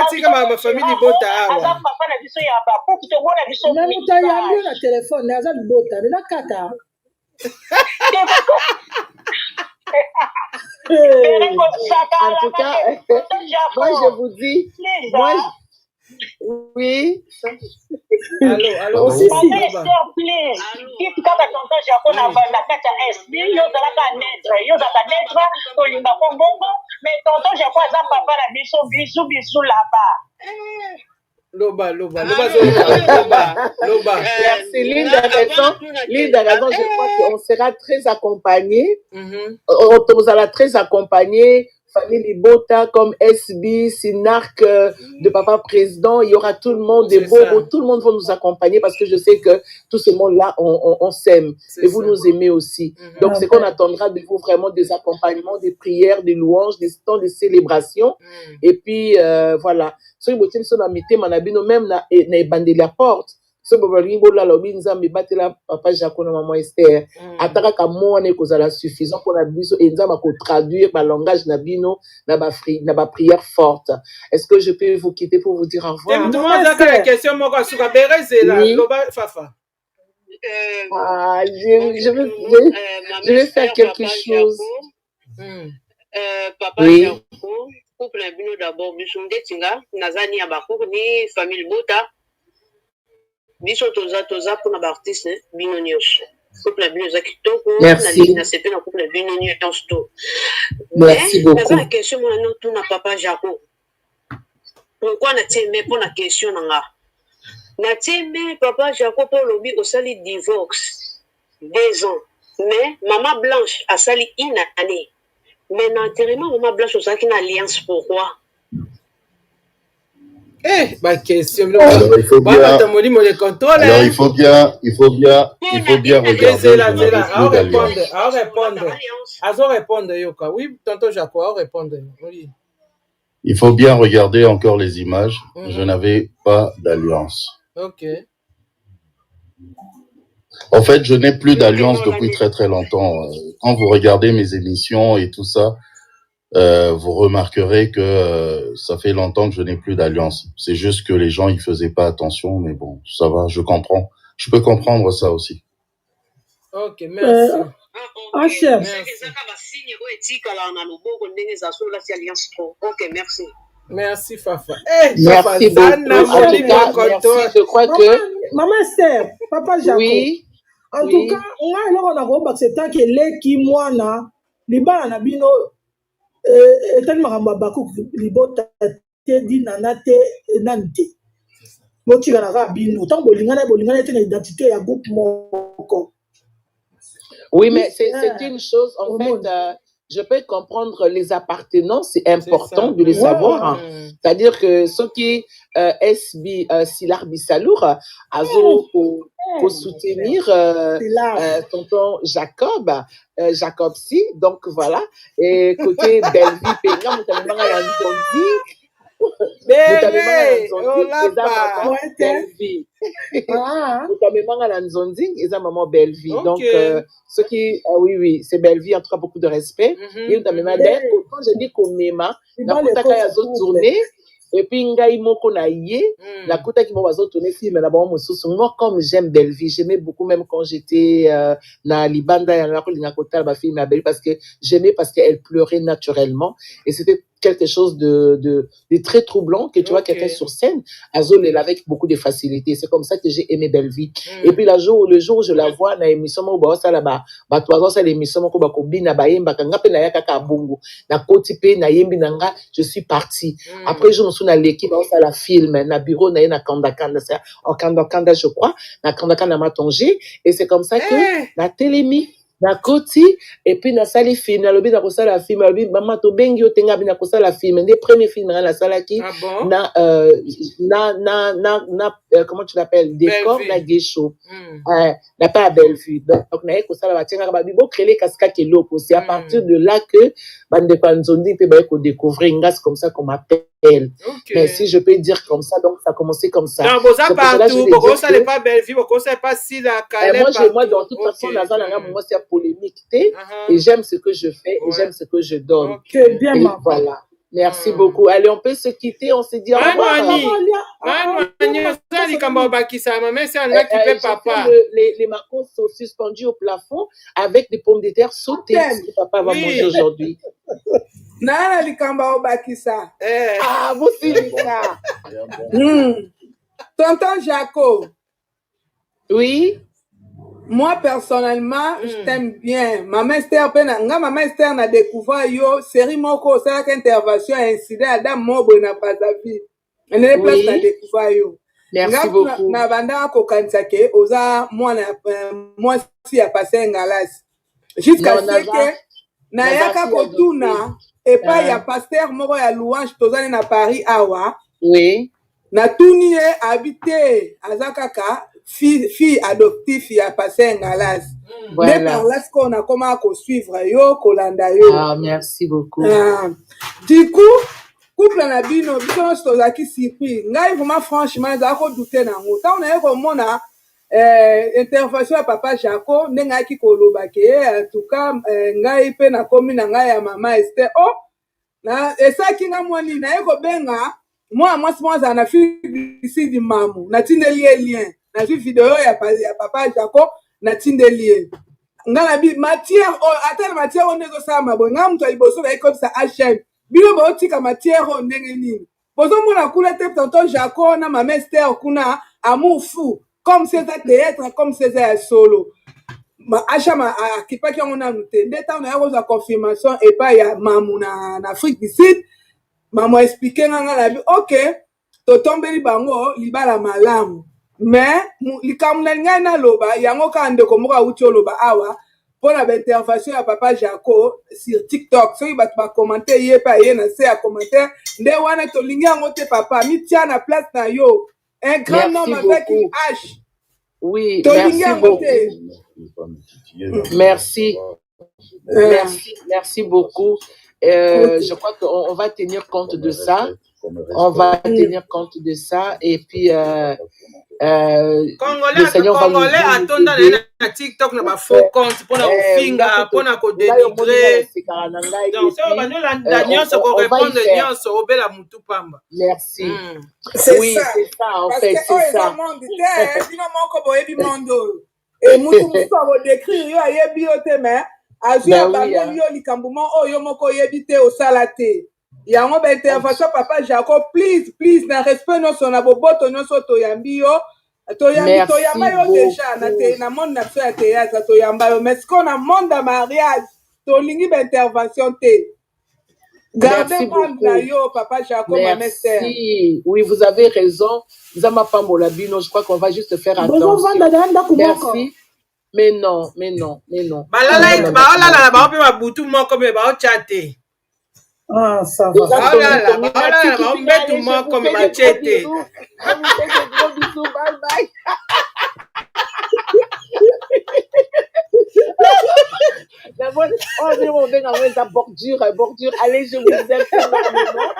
Tika ma famille ni bota awa. Aza papa na biso ya ba pour to bona biso. Na muta ya mbio na téléphone aza bota na kata. En tout cas, moi je vous dis, oui. Allô. Si. Qui kaka tonton Jaco na kata SB, yo za la naître, olinga kombongo, mais tonton Jaco aza papa na biso bisou là-bas. Loba. Merci. Linda a raison, je crois qu'on sera très accompagnés. On sera très accompagnés. Famille Libota comme SB, Sinarc de Papa Président, il y aura tout le monde, des Bobo, tout le monde va nous accompagner parce que je sais que tout ce monde-là, on s'aime et vous nous aimez aussi. Donc, c'est qu'on attendra de vous vraiment des accompagnements, des prières, des louanges, des temps de célébration. Et puis, voilà. Ce que vous avez même na bandé la porte. Ce que la lobby nzambe batela papa Jaco na maman Esther ataka ka mona kozala suffisant pour la biso et nzamba ko traduire par langage na bino na ba prière forte. Est-ce que je peux vous quitter pour vous dire au revoir? Demande la question moko suka bereze la loba fafa. Je vais faire quelque chose. Papa Oui. Jaco, couple na bino d'abord, biso ndetinga, nazani ya bakouple ni famille Bota, biso toza pour na artiste bino nyos. Couple na bino za kitoko, Merci. na sepe na couple na bino nyos tansto. Merci Mais beaucoup. naza la question mon nom tout na Papa Jaco. Pourquoi na tieme pour na question nanga? Na tieme Papa Jaco pour lobby au sali divorce 2 ans. Mais maman Blanche a sali une année. Mais l'enterrement, maman Blanche, on a une alliance. Pourquoi? Ma question. Alors, il faut bien, alors, il faut bien regarder, je n'avais plus d'alliance. À répondre, Yoka. Oui, tonton Jaco, à répondre. Oui. Il faut bien regarder encore les images. Je n'avais pas d'alliance. Ok. En fait, je n'ai plus d'alliance depuis très très longtemps. Quand vous regardez mes émissions et tout ça, vous remarquerez que ça fait longtemps que je n'ai plus d'alliance. C'est juste que les gens ils faisaient pas attention, mais bon, ça va, je comprends. Je peux comprendre ça aussi. Ok, merci. Cher. Ok, merci. Merci, Fafa. Merci beaucoup. En tout cas, merci. Je crois que... Maman Esther, Papa Jaco. Oui. En tout cas, on a gros c'est tant que les qui moana, liba na bino, tellement ramba bakou libota te di nanate nante. Boti kana bino, tant bolingana te na identité ya groupe moko. Oui, mais c'est une chose, en fait, je peux comprendre les appartenances, c'est important de les savoir. C'est-à-dire que ceux qui SB Silar Bissalour, Azo pour soutenir tonton Jacob, Jacob si, donc voilà. Et côté Belleville, Péga, Moutamemanga Lanzondi, Moutamemanga Lanzondi, et ça maman Belleville. Donc, ceux qui, oui, c'est Belleville, en tout cas, beaucoup de respect. Et quand je dis qu'on m'aime, n'a pas qu'à tourner. Et puis, ngai moko na ye, la kuta qui m'a tourné film, là bas moi comme j'aime Belleville, j'aimais beaucoup même quand j'étais na Libanda, ya na kolinga kota ba film à Belleville parce que j'aimais parce qu'elle pleurait naturellement et c'était quelque chose de très troublant que tu vois quelqu'un sur scène, Azol est avec beaucoup de facilité. C'est comme ça que j'ai aimé Belleville. Et puis le jour où je la vois na émission mo ba ça là-bas, ba toi ça l'émission mo ko ba ko bina ba yemba kanga pe na ya kaka bongo, na koti pe na yembi nanga, je suis partie. Après je me suis na l'équipe ba ça la film na bureau na na Kandakanda ça en Kandakanda je crois, na Kandakanda Matonge et c'est comme ça que na télémi na koti et puis na sali film na lobi na kosala film na lobi mama to bengi otenga bina kosala film des premiers films na sala ki na comment tu l'appelles décor na Guécho na pas à Bellevue donc na kosala batenga ba bibo créer kaska keloko c'est à partir de là que bande Panzondi pe ba ko découvrir ngas comme ça qu'on m'appelle. Mais si je peux dire comme ça, donc ça a commencé comme ça. Non, vous partout, vous savez pas Belleville, vous savez pas si la Calais. Moi, dans toute façon, moi, c'est polémique, et j'aime ce que je fais, et j'aime ce que je donne. C'est bien, et voilà. Merci beaucoup. Allez, on peut se quitter, on se dit au revoir. Les macros sont suspendus au plafond avec des pommes de terre sautées, ce que papa va manger aujourd'hui. Nana likamba obakisa. Ah, vous suivez ça. Tonton Jaco. Oui. Moi, personnellement, je t'aime bien. Maman Esther, Maman Esther n'a découvert yo, série moko, ça, intervention, incident, Adam Mobo n'a pas sa vie. Elle n'est pas à découvert yo. Merci beaucoup. Na banda ko kansake, oza, moi, si a passé un galas. Jusqu'à ce que, na yaka kotuna, et pas y a pasteur moko ya louange tozali na Paris awa. Oui. Na tuni habité azakaka fille adoptive ya passé ngalas. Voilà. Mais par là ce qu'on a comment ko suivre yo kolanda yo. Ah, merci beaucoup. Du coup, couple na bino biso tozaki surpris. Ngai vraiment franchement za ko douter na ngo. Ta on a ko mona intervention ya Papa Jaco ndenga ki koloba ke en tout cas ngai pe na komi na ngai ya Mama Esther na esaki nga mwani na eko benga moi za na fi ici di mamu na tindeli lien na fi video ya Papa Jaco na tindeli ngana bi matière atteindre matière on est ça ma bon ngam to iboso ba comme ça HM bino ba otika matière on ndenge nini bozo mona kula te tonton Jaco na mama Esther kuna amour fou comme c'est un théâtre comme c'est un solo ma achama akipaki on a noté ndeta on a eu la confirmation et pas ya mamu na Afrique du Sud maman expliquer nganga la bi OK to tombeli bango libala malamu mais likamuna ngana loba yango ka ndeko moka uti loba awa pona ba intervention ya papa Jaco sur TikTok so ba ba commenter ye pa ye na se a commenter nde wana to lingi yango te papa mi tia na place na yo un grand nom avec une H. Oui, merci beaucoup. Merci. Merci beaucoup. Je crois qu'on va tenir compte de ça. On va tenir compte de ça et puis le Seigneur va nous aider. TikTok na ba faux compte pour na finga pour na ko dénigrer. Donc ça va nous la nyonso ko répondre nyonso obela mutu pamba. Merci. Oui, c'est ça en fait, c'est ça. Sinon moko boyebi mondo. Et mutu mutu va décrire yo ayebi yo te mais azua ba yo likambumo oyo moko yebi te osala te. Yango ba intervention papa Jaco please na respect no sona boboto nyonso to yambi yo to yamba yo déjà na monde na so ya théâtre to yamba yo mais qu'on a monde de mariage to lingi ba intervention te. Gardez moi yo papa Jaco ma sœur. Oui, vous avez raison. Zama pambola bino, je crois qu'on va juste faire attention. Merci. Mais non. Balala ba pe ba butu moko be ba o chatter. Ah, ça va. On met tout le monde comme machete. Bye bye. Bordure. Allez, je vous aime énormément.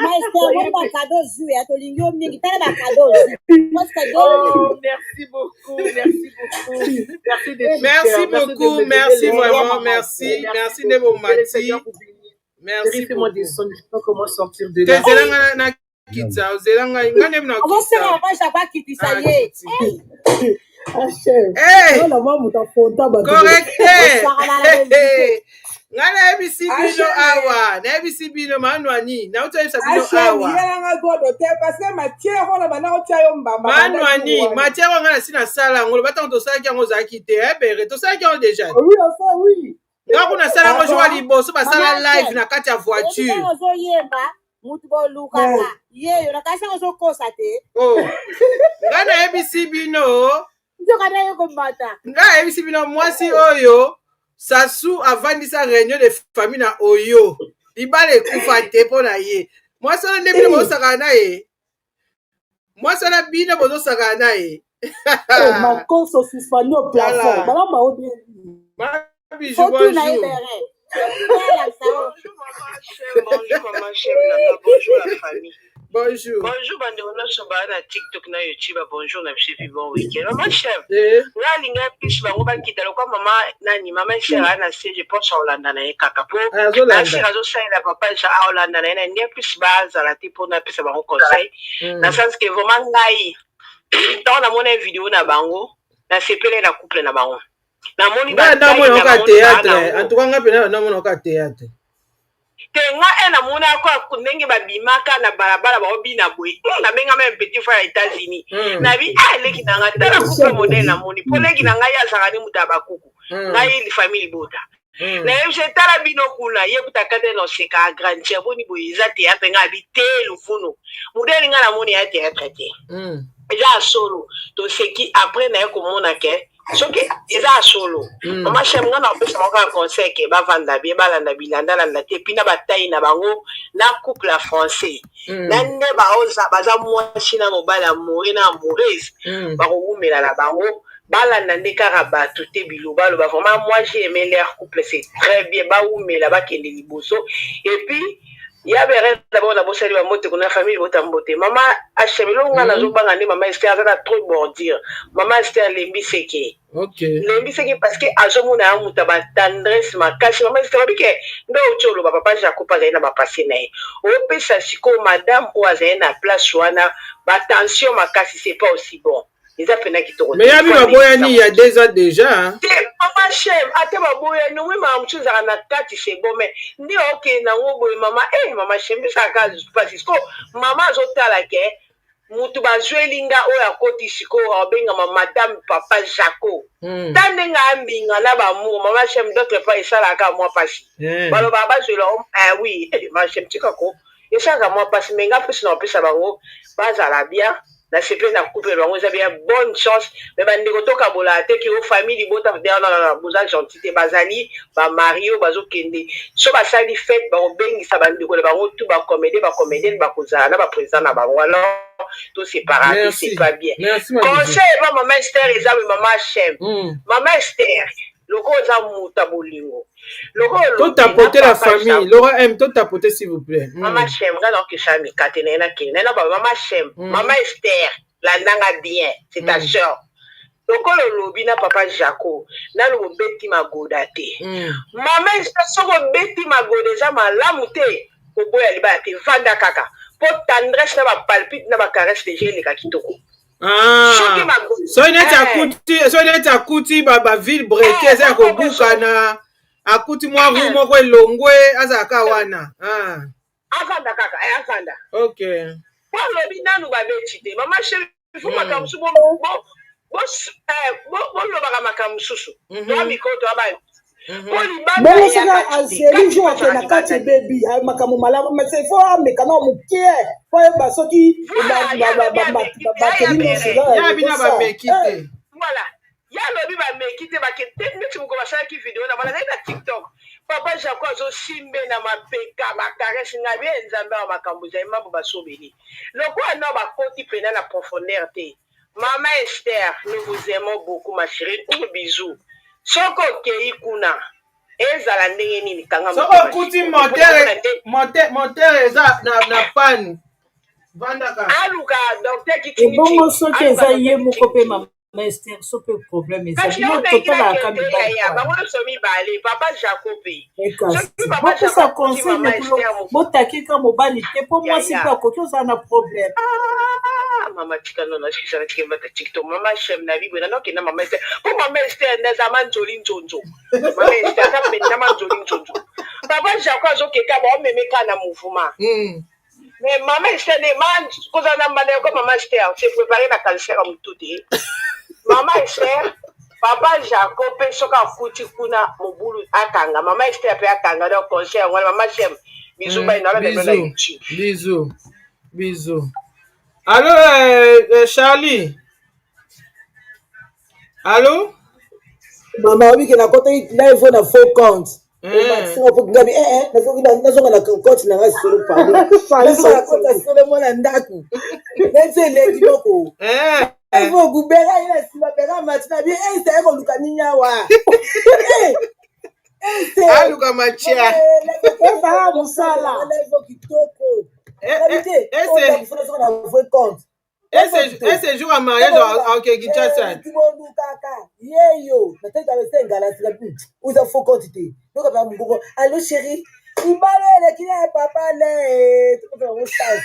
Merci beaucoup. Merci vraiment, merci de vos mati. Merci beaucoup. Des sons, je sais pas comment sortir de là. Ngana ebisi bino awa, na ebisi bino manwani, na uto ebisa bino awa. Yelanga godo te parce que matière ona bana otia yo mbamba. Manwani, matière ngana sina sala ngolo batango to sala kyango zaki te, bere to sala kyango déjà. Oui, enfin oui. Nga kuna sala ngo jwa liboso ba sala live na kati ya voiture. Mutu bo lukaka. Ye yo nakasa ngo kosa te. Oh. Ngana ebisi bino. Nzokana yo kombata. Nga ebisi bino mwasi oyo. Sassou avandisa réunion de famille na Oyo. Libale kufa te pona ye. Moi ça ne bino bo sakana ye. Moi ça na bino bo sakana ye. Ma conso suspendue au plafond. Bala ma odi. Ma bijou bonjour. Bonjour maman chère, bonjour la famille. Bonjour. Bonjour, bandona soba na TikTok na YouTube. Bonjour, na chief bon week-end. Maman chef. Nga linga plus bango ba kitalo kwa mama nani mama chef ana se je pense Hollanda na kaka po. Na si razo sa ina papa ja Hollanda na ina ndia plus base la tipo na pesa bango conseil. Na sens que vraiment ngai. Dans na mona vidéo na bango, na sepele na couple na bango. Na moni ba na mona ka théâtre. En tout cas nga pena na mona ka théâtre. Tenga ena mona kwa ndenge babimaka na balabala ba obina boy na benga même petit frère États-Unis na bi leki na ngata na couple modèle na moni po leki na ngai azaka ni mutaba kuku ngai famille bota na je tala bino kuna ye kutakate no seka agrandir boni boyiza théâtre nga bi te lufuno modèle nga na moni ya théâtre te ja solo to seki après na ko mona ke soki eza solo mama chem nga na pesa moko conseil ke ba vanda bien balanda bilanda landa te pina bataille na bango na couple français na nne ba oza baza mwasi na mobala mori na amoureuse ba koumela na bango balanda nde kaka bato te biloba loba vraiment moi j'ai aimé leur couple c'est très bien ba oumela ba kende liboso et puis ya bere d'abord na bosali ba mote kuna famille botambote mama achemelo nga na zo banga ni mama Esther za trop bordir mama Esther lembi seke lembi seke parce que azomona ya muta ba tendresse makasi mama Esther bike ndo ocholo papa Jaco pa na ba passer na o pesa siko madame o azaye na place wana ba tension makasi c'est pas aussi bon. Mais il y a eu la boyani il y a 2 ans déjà. Maman chem ate baboya no we mama mchuza na kati c'est bon mais ndi okay na ngobo mama mama chem ça ka parce que mama azotala ke mutu bazwelinga oyo akoti sikoyo abengama madame papa Jaco tande nga ambinga na bamour mama chem d'autre part esalaka mwa pasi baloba bazwela oui mama chem tikako esalaka mwa pasi mais nga pesi na opesa bango bazala bien na sepe na couple bango eza bien bonne chance mais bandeko tokabola te ki o famille bota na boza gentité bazali ba mario bazokende so basali fête bakobengisa bandeko na bango tu bacomédien bakozala na bapresident na bango alors tout séparat c'est pas bien conseil ba maman Esther eza maman Chem maman Esther loko za muta bolingo tout tapoter la famille Laura aime tout tapoter s'il vous plaît maman Chem nga donc chami katene na kene na ba maman Chem maman Esther la ndanga bien c'est ta sœur loko le lobi na papa Jaco na lo beti magoda te maman Esther soko beti magoda za malamu te ko boya liba te vanda kaka po tendresse na ba palpite na ba caresse de gel ka kitoko so neti akuti ba ville breke eza kobuka na akuti mwa ru moko elongwe azalaka wana avanda kaka avanda okay polobi nanu babeti te mama chérie fo makambo susu bolobaka makambo susu to mikoto abani bongo saka azeli jo ake na kati bebi makambo malamu mais il faut ameka na mokie po yeba soki bateli nyonsona bameki te voilà ya lobi bameki te bakete neti moko basalaki video na bana na TikTok papa Jaco azosimbe na mapeka bakaresi na bien nzambe wa makambo za mambo basobeli lokwa na bakoti pena na profondeur te maman Esther nous vous aimons beaucoup ma chérie un bisou soko kei kuna ezala ndenge nini kanga soko kuti moteur eza na panne vandaka aluka docteur kitini bongo soki eza ye moko pe mama Esther so pe problème eza bino totala ka mibali bango somi bale papa Jaco pe bopesa conseil botaki ka mobali te po mwasi pe akoki ozala na problème mama tika no na shikisana tike mata TikTok mama Chem na bibo na nokina mama Esther po mama Esther neza manjoli njonjo mama Esther ka penda manjoli njonjo papa Jaco azokeka ba omemeka na mouvement mais maman Esther ne mange koza na mbane ko mama Esther c'est préparé na cancer am tuti maman Esther papa Jaco pe soka kuti kuna mobulu akanga mama Esther pe akanga donc conseil ngwana mama Chem bisous ba ina na YouTube bisous allô Charlie allô mama obike na kota live na faux compte nazonga na compte na ngasi solo pardon nazonga na compte solo mona ndaku netse leki loko evo gubera ina sima bera matina bien ese eko luka ninyawa aluka machia esa musala levo kitoko ese jour à mariage ok Kinshasa yeyo nataka besenga la sika uza faux compte te donc ba mboko allo chérie imbale kile papa le tuko on stage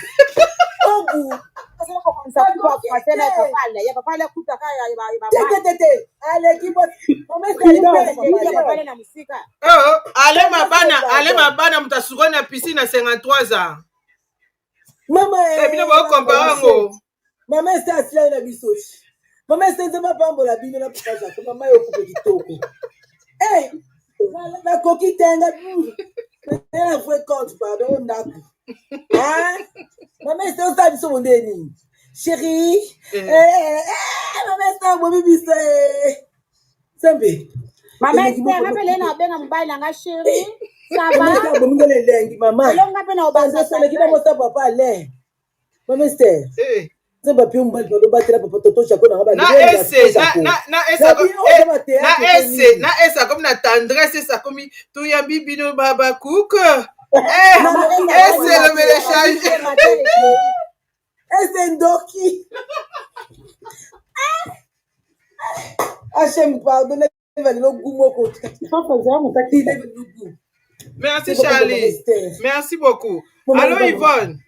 ogu asema kwa kwanza kwa pasena papa le ya papa le kuta kaya ya mama tete ale kibo omesa papa le na musika ale mabana mtasukoni na piscine 53 ans mama bino ba comparango mama Esther asila na bisoshi mama Esther nzema pambola bino na papa Jaco mama yo kuko kitoko na koki tenga na fue compte pardon ndaku mama Esther osa biso mondeni chérie mama Esther bobi biso sembe mama Esther ngapele na benga mobile nga chérie ça va mama bomngele lengi mama longa pe na obanza sala kina mosa papa le mama Esther Zeba pio mbali bado batela papa toto Jaco na ngaba na esa comme na tendresse ça comme tu yambi bino baba cook le mélange ndoki Hachem pardon va le gumo ko papa za mo takti le gumo merci Charlie merci beaucoup allô Yvonne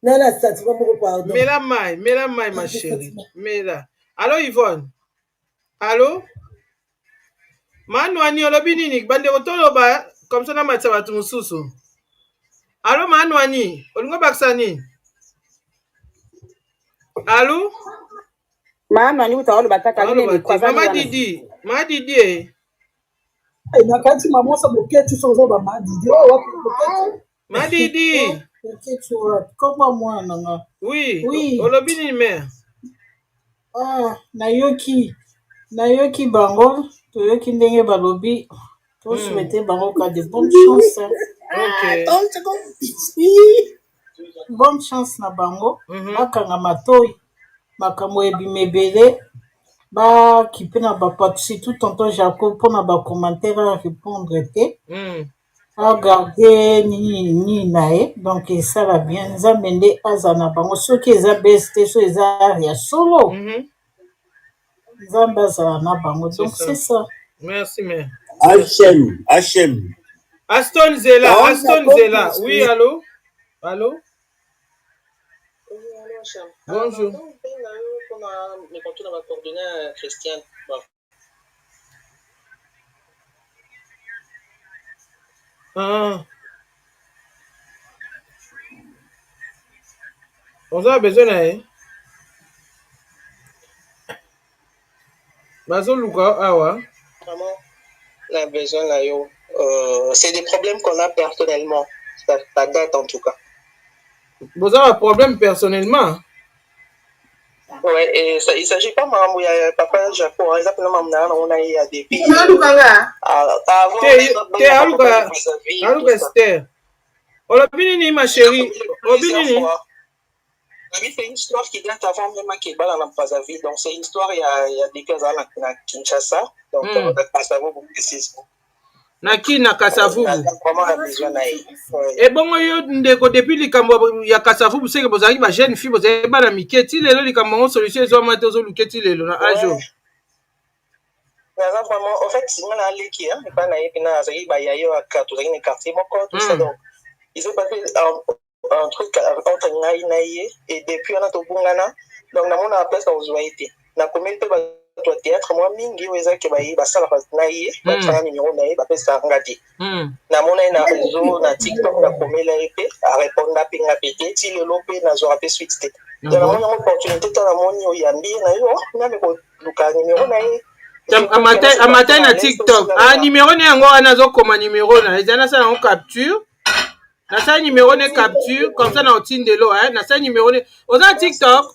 Nana sati pas mon pardon. Mets la main ma chérie. Mets la. Allô Yvonne. Allô? Manwani olobi nini bande otoloba comme ça na matsa batu mususu. Allô Manwani, olingo baksani. Allô? Manwani utaolo bataka nini kwa Mama Didi, Mama Didi. nakati mamosa boketi sozo ba Madidi. Oh wapi boketi? Madidi. Boketi wapi? Koma mwana nga. Oui. Oui. Olobi nini mère? Ah, nayoki bango, toyoki ndenge balobi, to souhaiter bango ka de bonnes chances. OK. Bonne chance na bango. Bakanga matoi, makambo ebima ebele, bakipe na baparticipe tout tonton Jacob mpona bacommentaire à répondre te. Agarde nini na ye, donc esala bien, nzambe nde aza na bango, soki eza bese te, so eza ya solo. Nzambe azala na bango, donc c'est ça. Merci mère. Hachem. Aston Zela. Oui, allô? Allô? Bonjour. Ah. On a besoin d'aide. Bazo Luka, awa. Vraiment, on a besoin là, yo. C'est des problèmes qu'on a personnellement. Ça date en tout cas. Vous avez un problème personnellement? Ouais, et ça, il ne s'agit pas de papa Jaco. Par exemple, on a eu des pays. Aluka Esther. Olobini ma chérie. Olobini. C'est une histoire qui date avant même Keba dans la Brazzaville. Donc, c'est une histoire, il y a des cas à Kinshasa. Donc, on a pas savoir beaucoup précisément. Naki na Kasavubu. Et bon, yo depuis likambo ya Kasavubu c'est que bozali ba jeune fille bozali ba na miketi lelo likambo solution zo mate zo luketi lelo na ajo. Vraiment, en fait, c'est mal allé qui hein, pas na epina azali ba yayo aka to zali na quartier moko tout ça donc. Ils ont passé un truc entre Naï et depuis on a tout bungana donc na mona place dans Zouaïté. Na communauté to théâtre moi mingi weza ke bayi basala Naï ba tsana numéro Naï ba pesa ngati. Na mona na réseau na TikTok na komela epé a répondre na pinga pété ti le lopé na zo rapé suite té. Donc na mona opportunité ta na moni o yambi na yo na me ko luka numéro Naï. Amatin na TikTok. Ah numéro ne yango wana zo koma numéro na ezana ça na capture. Na ça numéro ne capture comme ça na otinde lo hein na ça numéro ne oza TikTok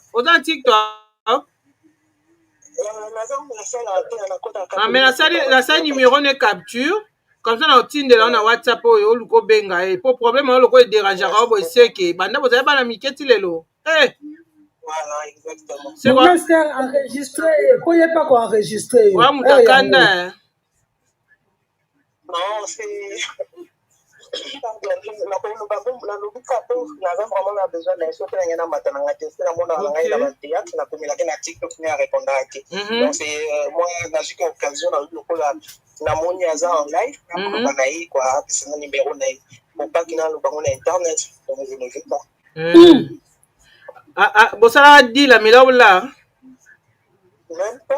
Ah mais na ça numéro ne capture comme ça na otinde là na WhatsApp oyo luko benga et pour problème o luko dérangera bo seke banda bo za ba na miketi lelo Voilà, exactement. C'est quoi? Est-ce enregistré? Pourquoi il n'y a pas quoi enregistrer? Ouais, Moutakanda. Non, c'est. Vraiment besoin d'un soutien à la maternité. C'est la monnaie à la théâtre, la communauté na TikTok à répondre à qui. Donc c'est moi dans une occasion dans le la monnaie en live, on a eu quoi, c'est un numéro naïf. Pour pas qu'il y ait le internet, donc je ne veux pas. Bosala dit la mila là. Même pas.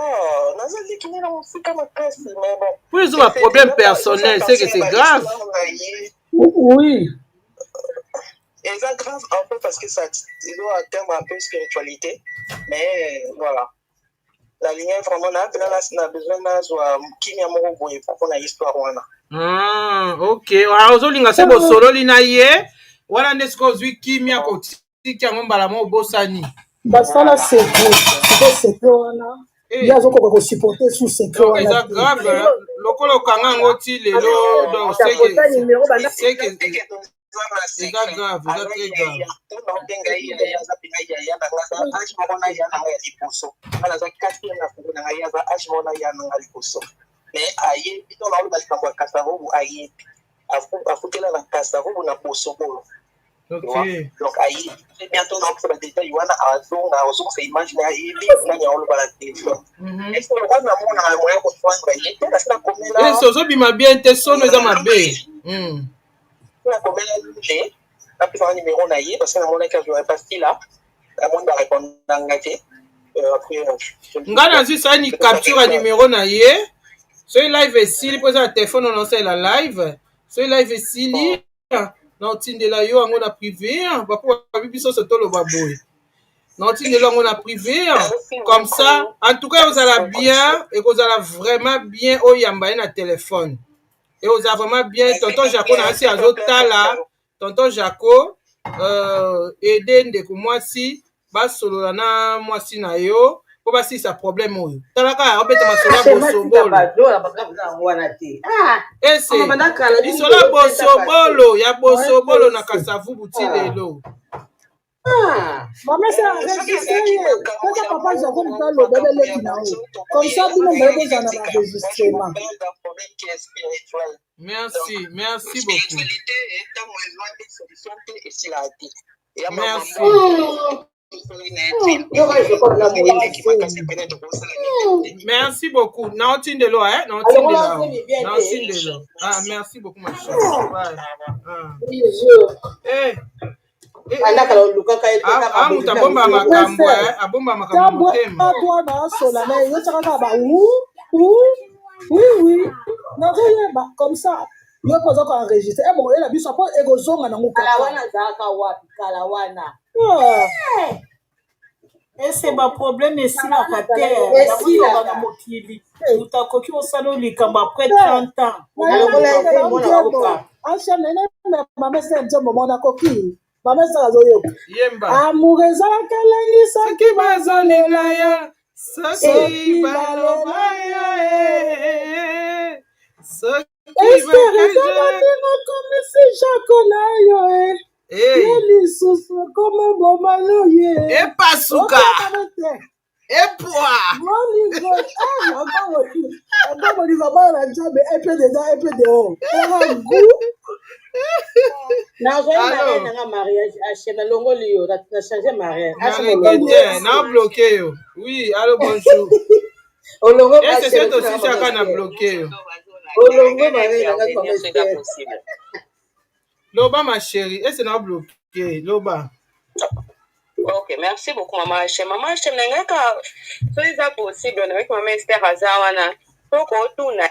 Pour les autres problèmes personnels, c'est que c'est grave. Oui. Et c'est grave un peu parce que ça a un terme un peu spiritualité. Mais voilà. La ligne est vraiment là. On a besoin de qui m'a mort pour qu'on ait histoire. Ah, ok. Alors, aujourd'hui, c'est bon solo linaye. Voilà, n'est-ce que vous qui m'a côté. Qui a mon balamo bosani. Basala c'est wana. Il y a zoko ko supporter sous secret wana. C'est grave. Lokolo kanga ngoti lelo donc c'est que c'est grave, c'est grave. Okay. Donc, très bientôt, dans le détail, il y a un c'est imaginaire, il y a un téléphone. Est-ce que le roi n'a pas un moyen pour faire il était là, comme là. Et ce qui m'a bien été sonné dans ma baie. La commune a pris un numéro naïe, parce que la monnaie que je vais passer là, la monnaie va répondre dans le gâté. Après, Ngana, si ça, il capture un numéro naïe. soki live esili mpo eza na telefone ono osalela live soki live esili na otindela yo yango na privé bapo babi biso so toloba boye na otindela yango na privé comme ça en tout cas ekozala bien ekozala vraiment bien oyamba ye na telefone ekozala vraiment bien tonton Jaco na asi azotala tonton Jaco ede ndeko mwasi basolola na mwasi na yo po basilisa problème oyo talaka obeta masolo ya bosobolo ese lisola bosobolo ya bosobolo na kasavubu ti lelo Maman, c'est enregistré. Quand papa Jaco nous parle le bébé leki na haut. Comme ça, tout le monde va dans l'enregistrement. Merci beaucoup. Merci beaucoup. Naotindelo, hein? Naotindelo. Ah, merci beaucoup, ma chère. Mutu abomba makambo abomba makambo motema oui nazoyeba comme ça yo poza ko enregistrer bon ela biso apo ekozonga nango kala wana ese baproblème esilaka te nakoyoka na mokili utakoki osala likambo après 30 ans mamese nzombo mona koki mamese azoyoka amour ezalaka elengi soki bazolinga ya soki baloba ya eserezabaningakomisi jako na yo ye lisusu koma bomalo ye epasuka epwa akomolinga bana na nzambe epe dedans epe dehors eka gu nazoyi mariage nanga mariage achena longoli yo na change mariage na bloqué yo oui allo bonjour olongo ese c'est aussi chaka na bloqué yo olongo mariage nanga comme loba ma chérie ese na bloqué loba. Ok, merci beaucoup, Maman Hachem. Maman Hachem, nengaka, so is that possible? Avec Maman Esther Azawana, so ko tu na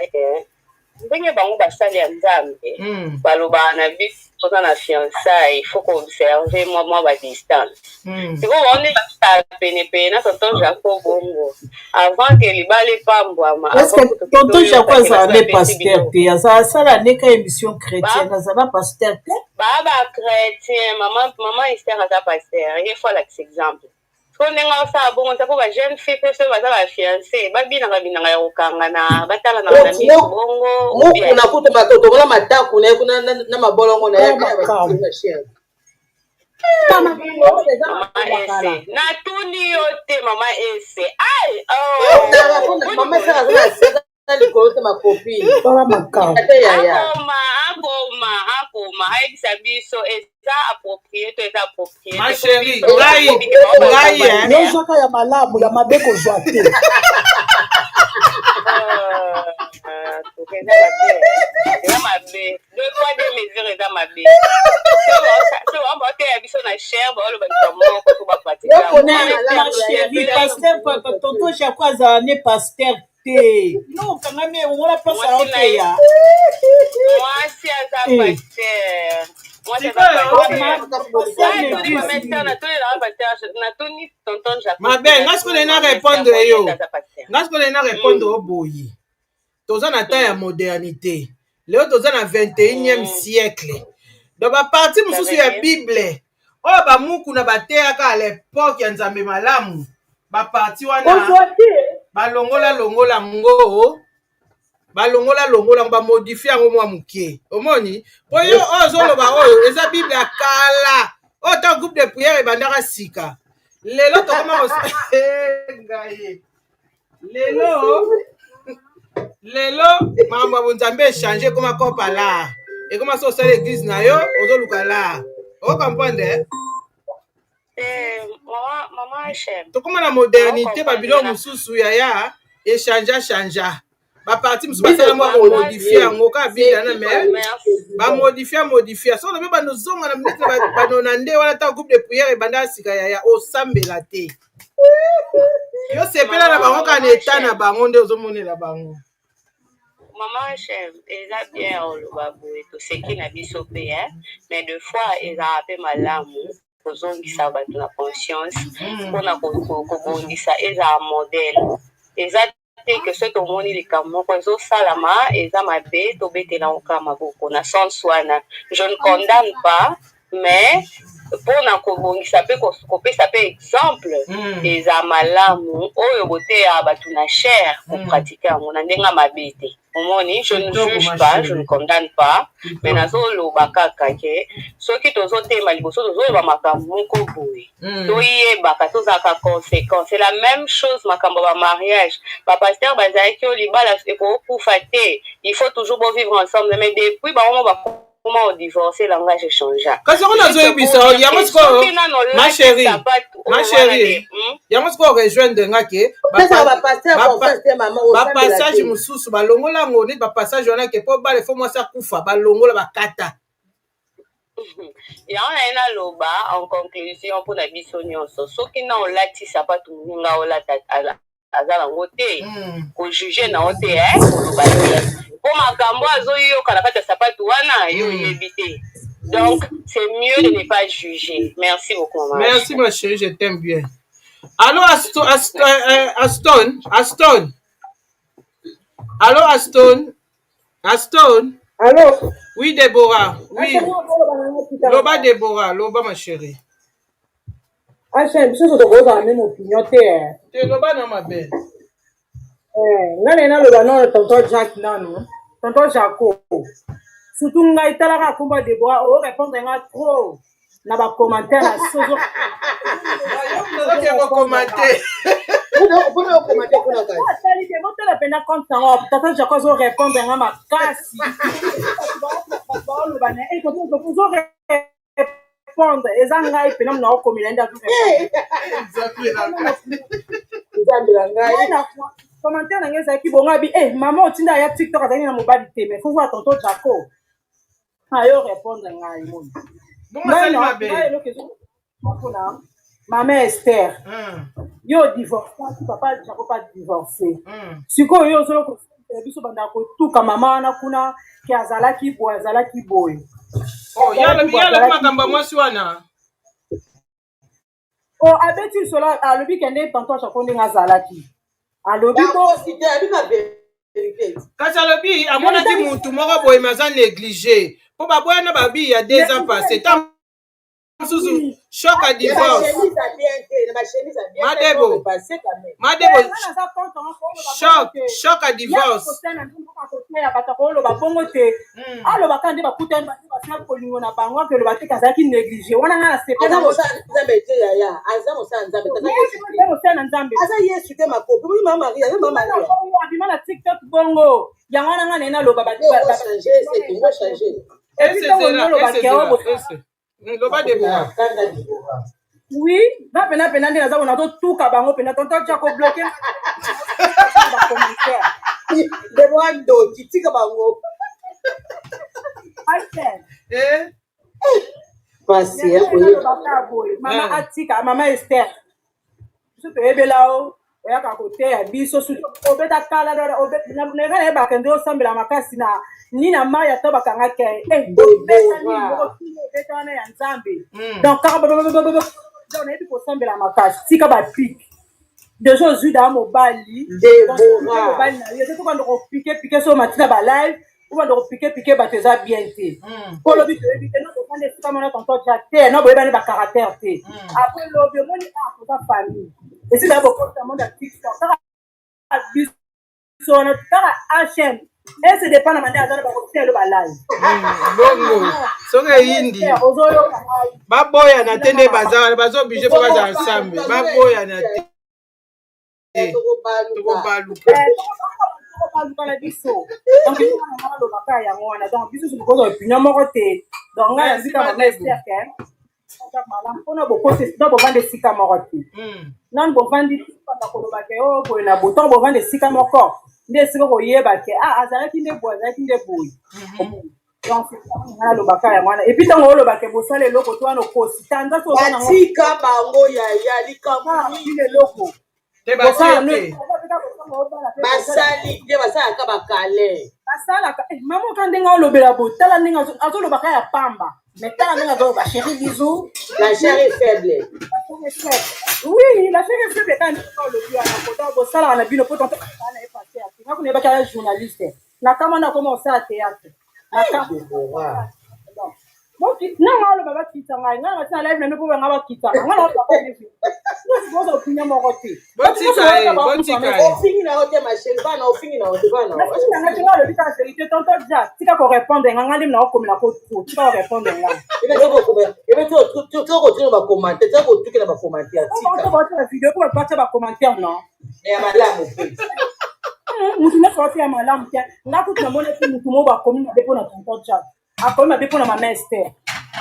ndenge bango basali ya nzambe baloba na biso toza na fiançailles il faut qu'observer moi ba distance siko on est pene na tonton Jaco bongo avant que libale pambwama est-ce que tonton Jaco azala pasteur te azala neka émission chrétienne azala pasteur te baba chrétien maman Esther aza pasteur il faut l'exemple so nenga osala bongo nta po ba jeune fille pe so baza ba fiancé babinanga ya kokangana batala na miso bongo mukuna kuto batoto kola mataku na kuna na mabolongo na yake ya chien mama ese na tuni yote mama ese ai mama sasa sasa likolo te makopini akoma ayebisa biso eza approprié to eza approprié ma chérie ngai yozaka ya malamu ya mabe kozwa te eza mabe deux poids deux mesures eza mabe so baoteya biso na chere baoloba biso moko to bapratique tonton Jaco azala ne pasteur te non kangami ongola pasa oteya mwasi aza pasteur mabe nga sikole na répondre yo nga sikole na répondre oboye toza na temps ya modernité leo toza na 21e siècle donc baparti mosusu ya bible oyo bamukuna bateyaka à l'époque ya nzambe malamu baparti wana balongola ngo bamodifie yango mwa moke omoni po yo oyo ozoloba oyo eza bible ya kala oyo ta groupe de prière ebandaka sika lelo tokoma ngai lelo makambo ya bonzambe echange ekoma kopa la ekoma so osala église na yo ozoluka la okomprendre tokoma na modernité babilo mosusu yaya echangea baparti mosusu basala mwa komodifie yango kaka biblia na me bamodifie so lobi bandozonga na minute banona nde wana ta groupe de prière ebanda sika yaya osambela te yo sepela na bango kaka na eta na bango nde ozomonela bango Maman chef, ils ont bien le babou et tout ce qui n'a pas sauvé, mais deux fois, ils ont appelé ma lame. Ils ont dit ça, la conscience. On a dit ça, ils ont un modèle. Ils ont dit que ceux qui ont dit les camons, ils ont salama, ils ont ma bête, ils ont bête dans le camaboko. On a sans soin. Je ne condamne pas, mais pour na kobongi ça peut exemple et za malamu oyo bote ya batu na cher pour pratiquer ngona ndenga mabete omoni je ne juge pas je ne condamne pas mais nazo loba kaka ke soki tozo tema liboso tozo ba makambo moko boye to yeba to za ka conséquence c'est la même chose makambo ba mariage ba pasteur bazaki o libala eko kufa te il faut toujours vivre ensemble mais depuis ba on va comment on divorce, le langage change. Quand on a joué bizarre, il y a ma chérie, il y a ma rejoindre de ngake. Ba passage mususu ba longola ngoni ba passage on a que pour ba le faut moi ça kufa ba longola ba kata. Il y a un loba en conclusion pour la bisognon so qui na on lati sapato nga ola azala ngote ko juger na ote pour ma gambo azoyo kana kata sapato wana yo yebite. Donc c'est mieux de ne pas juger. Merci beaucoup maman. Merci ma chérie, je t'aime bien. Allô Aston. Allô Aston. Allô. Oui Déborah. Oui. Loba Déborah, loba ma chérie. Hachem, je suis dans la même opinion. Tu loba na ma belle. Nana loba non tonton Jack nano. Tonton Jaco. Surtout ngai talaka kumba Déborah o répondre nga trop na ba commentaire na sozo. OK va commenter. Vous commenter pour la gueule. Sali que votre la peine comme ça. Tonton Jaco zo répondre nga ma kasi. Loba na et tonton Jaco zo répondre ezanga ipena mna okomilenda tu. Commentaire na ngeza ki bonga bi maman otinda ya TikTok azali na mobali te mais faut voir tonton Jaco. Ayo répondre ngai mon. Maman Esther. Yo divorce papa Jaco pas divorcer. Siko yo solo ko biso banda ko tuka mama na kuna ki azalaki boy. Oh yala makamba mwasi wana. Oh abeti sola alobi kende tonton Jaco ndinga azalaki. Alobi ko cité abika vérité. Kasi alobi amona ti muntu moko boye maza négligé. Po ba boya na babi il y a 2 ans passé. Tam suzu choc à divorce. Madebo. Choc à divorce. Alors bakande bakuta basina kolingo na bango ke le batika zaki négligé. Wana na sepa na nzambe te yaya. Aza mosa nzambe. Aza yesu te makopo. Oui mama Maria, mama Maria. Abima na TikTok bongo. Yango na ngana na loba ba changer, c'est tout changer. Et puis quand on le bakeo Loba Déborah. Oui, va pena ndina za ona to tuka bango pena tonton Jaco bloqué. Ba commentaire. Déborah do kitika bango. Passer Maman Atika, Maman Esther. Je te ebelao. Oya ka kote ya biso su obeta kala dora obeta na ngana ba kende osambela makasi na ni na maya to bakanga ke obeta ni obeta na ya nzambe donc ka donc na ko sambela makasi tika ba pique de choses juda mobali mobali na yo to quand on piquer so matina ba live ou on piquer ba teza bien te pour le but de éviter non de prendre tika mona tonton Jack non boyeba ni ba caractère te après le moni pour ta famille. Et c'est d'abord pour le monde à TikTok. Ça a HM. Et c'est dépend de la manière dont on va le live. Bongo. Soka hindi. Baboya na tende bazar, bazo obligé pour bazar ensemble. Baboya na tende. Toko baluka. Donc il y a le baka ya ngona. Donc biso se ko opinion moko te. Donc nga zika ma Esther ken. On a beaucoup de sika moroti. Non, bon, vendre pendant qu'on va faire pour une abouton, bon, vendre sika moko. Des sika ko yeba ke azalaki nde boy, azalaki nde boy. Donc c'est le baka ya mwana. Et puis tant le baka bosa le loko to no kosi. Tanda so na sika bango ya likambu ni le loko. Te ba basali de basala ka bakale. asalaka mama ka ndenge olobela bo tala ndenge azolobaka ya pamba mais tala ndenge azoloba chéri bisou La chair est faible. oui la chair est faible quand olobi wana kota bosalaka na bino po tonto kana ye passé ate nga kuna yebaki ya journaliste na kama na koma osala théâtre nanga oloba bakita ngai ngai batina live na mpo banga bakitaka ngai na oza opinya moko te ofingi na yo te machine bana ofingi na yo te bana nga alobi kaka vérité tonto ja tika korépondre nga nga ndimi na okomela ko tika korépondre nga ebe tokotina bacommentaire tokotukela bacommentaire tika video po bapatia bacommentaire non ya malamu mpe mutu nyonso oti ya malamu te nga kutu namoni eti mutu mo bakomi mabe mpo na tonto ja akomi mabe mpo na mama Esther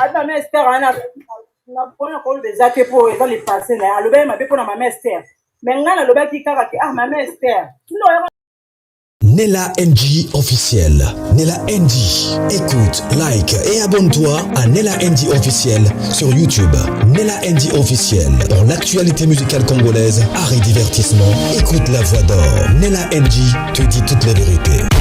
ati mama Esther wana napona koloba eza te mpo eza lepasse na ye alobaki mabe mpo na mama Esther me ngai nalobaki kaka te mama Esther Nella NG officiel. Nella NG. Écoute, like et abonne-toi à Nella NG officiel sur YouTube. Nella NG officiel. Pour l'actualité musicale congolaise, art et divertissement, écoute la voix d'or. Nella NG te dit toutes les vérités.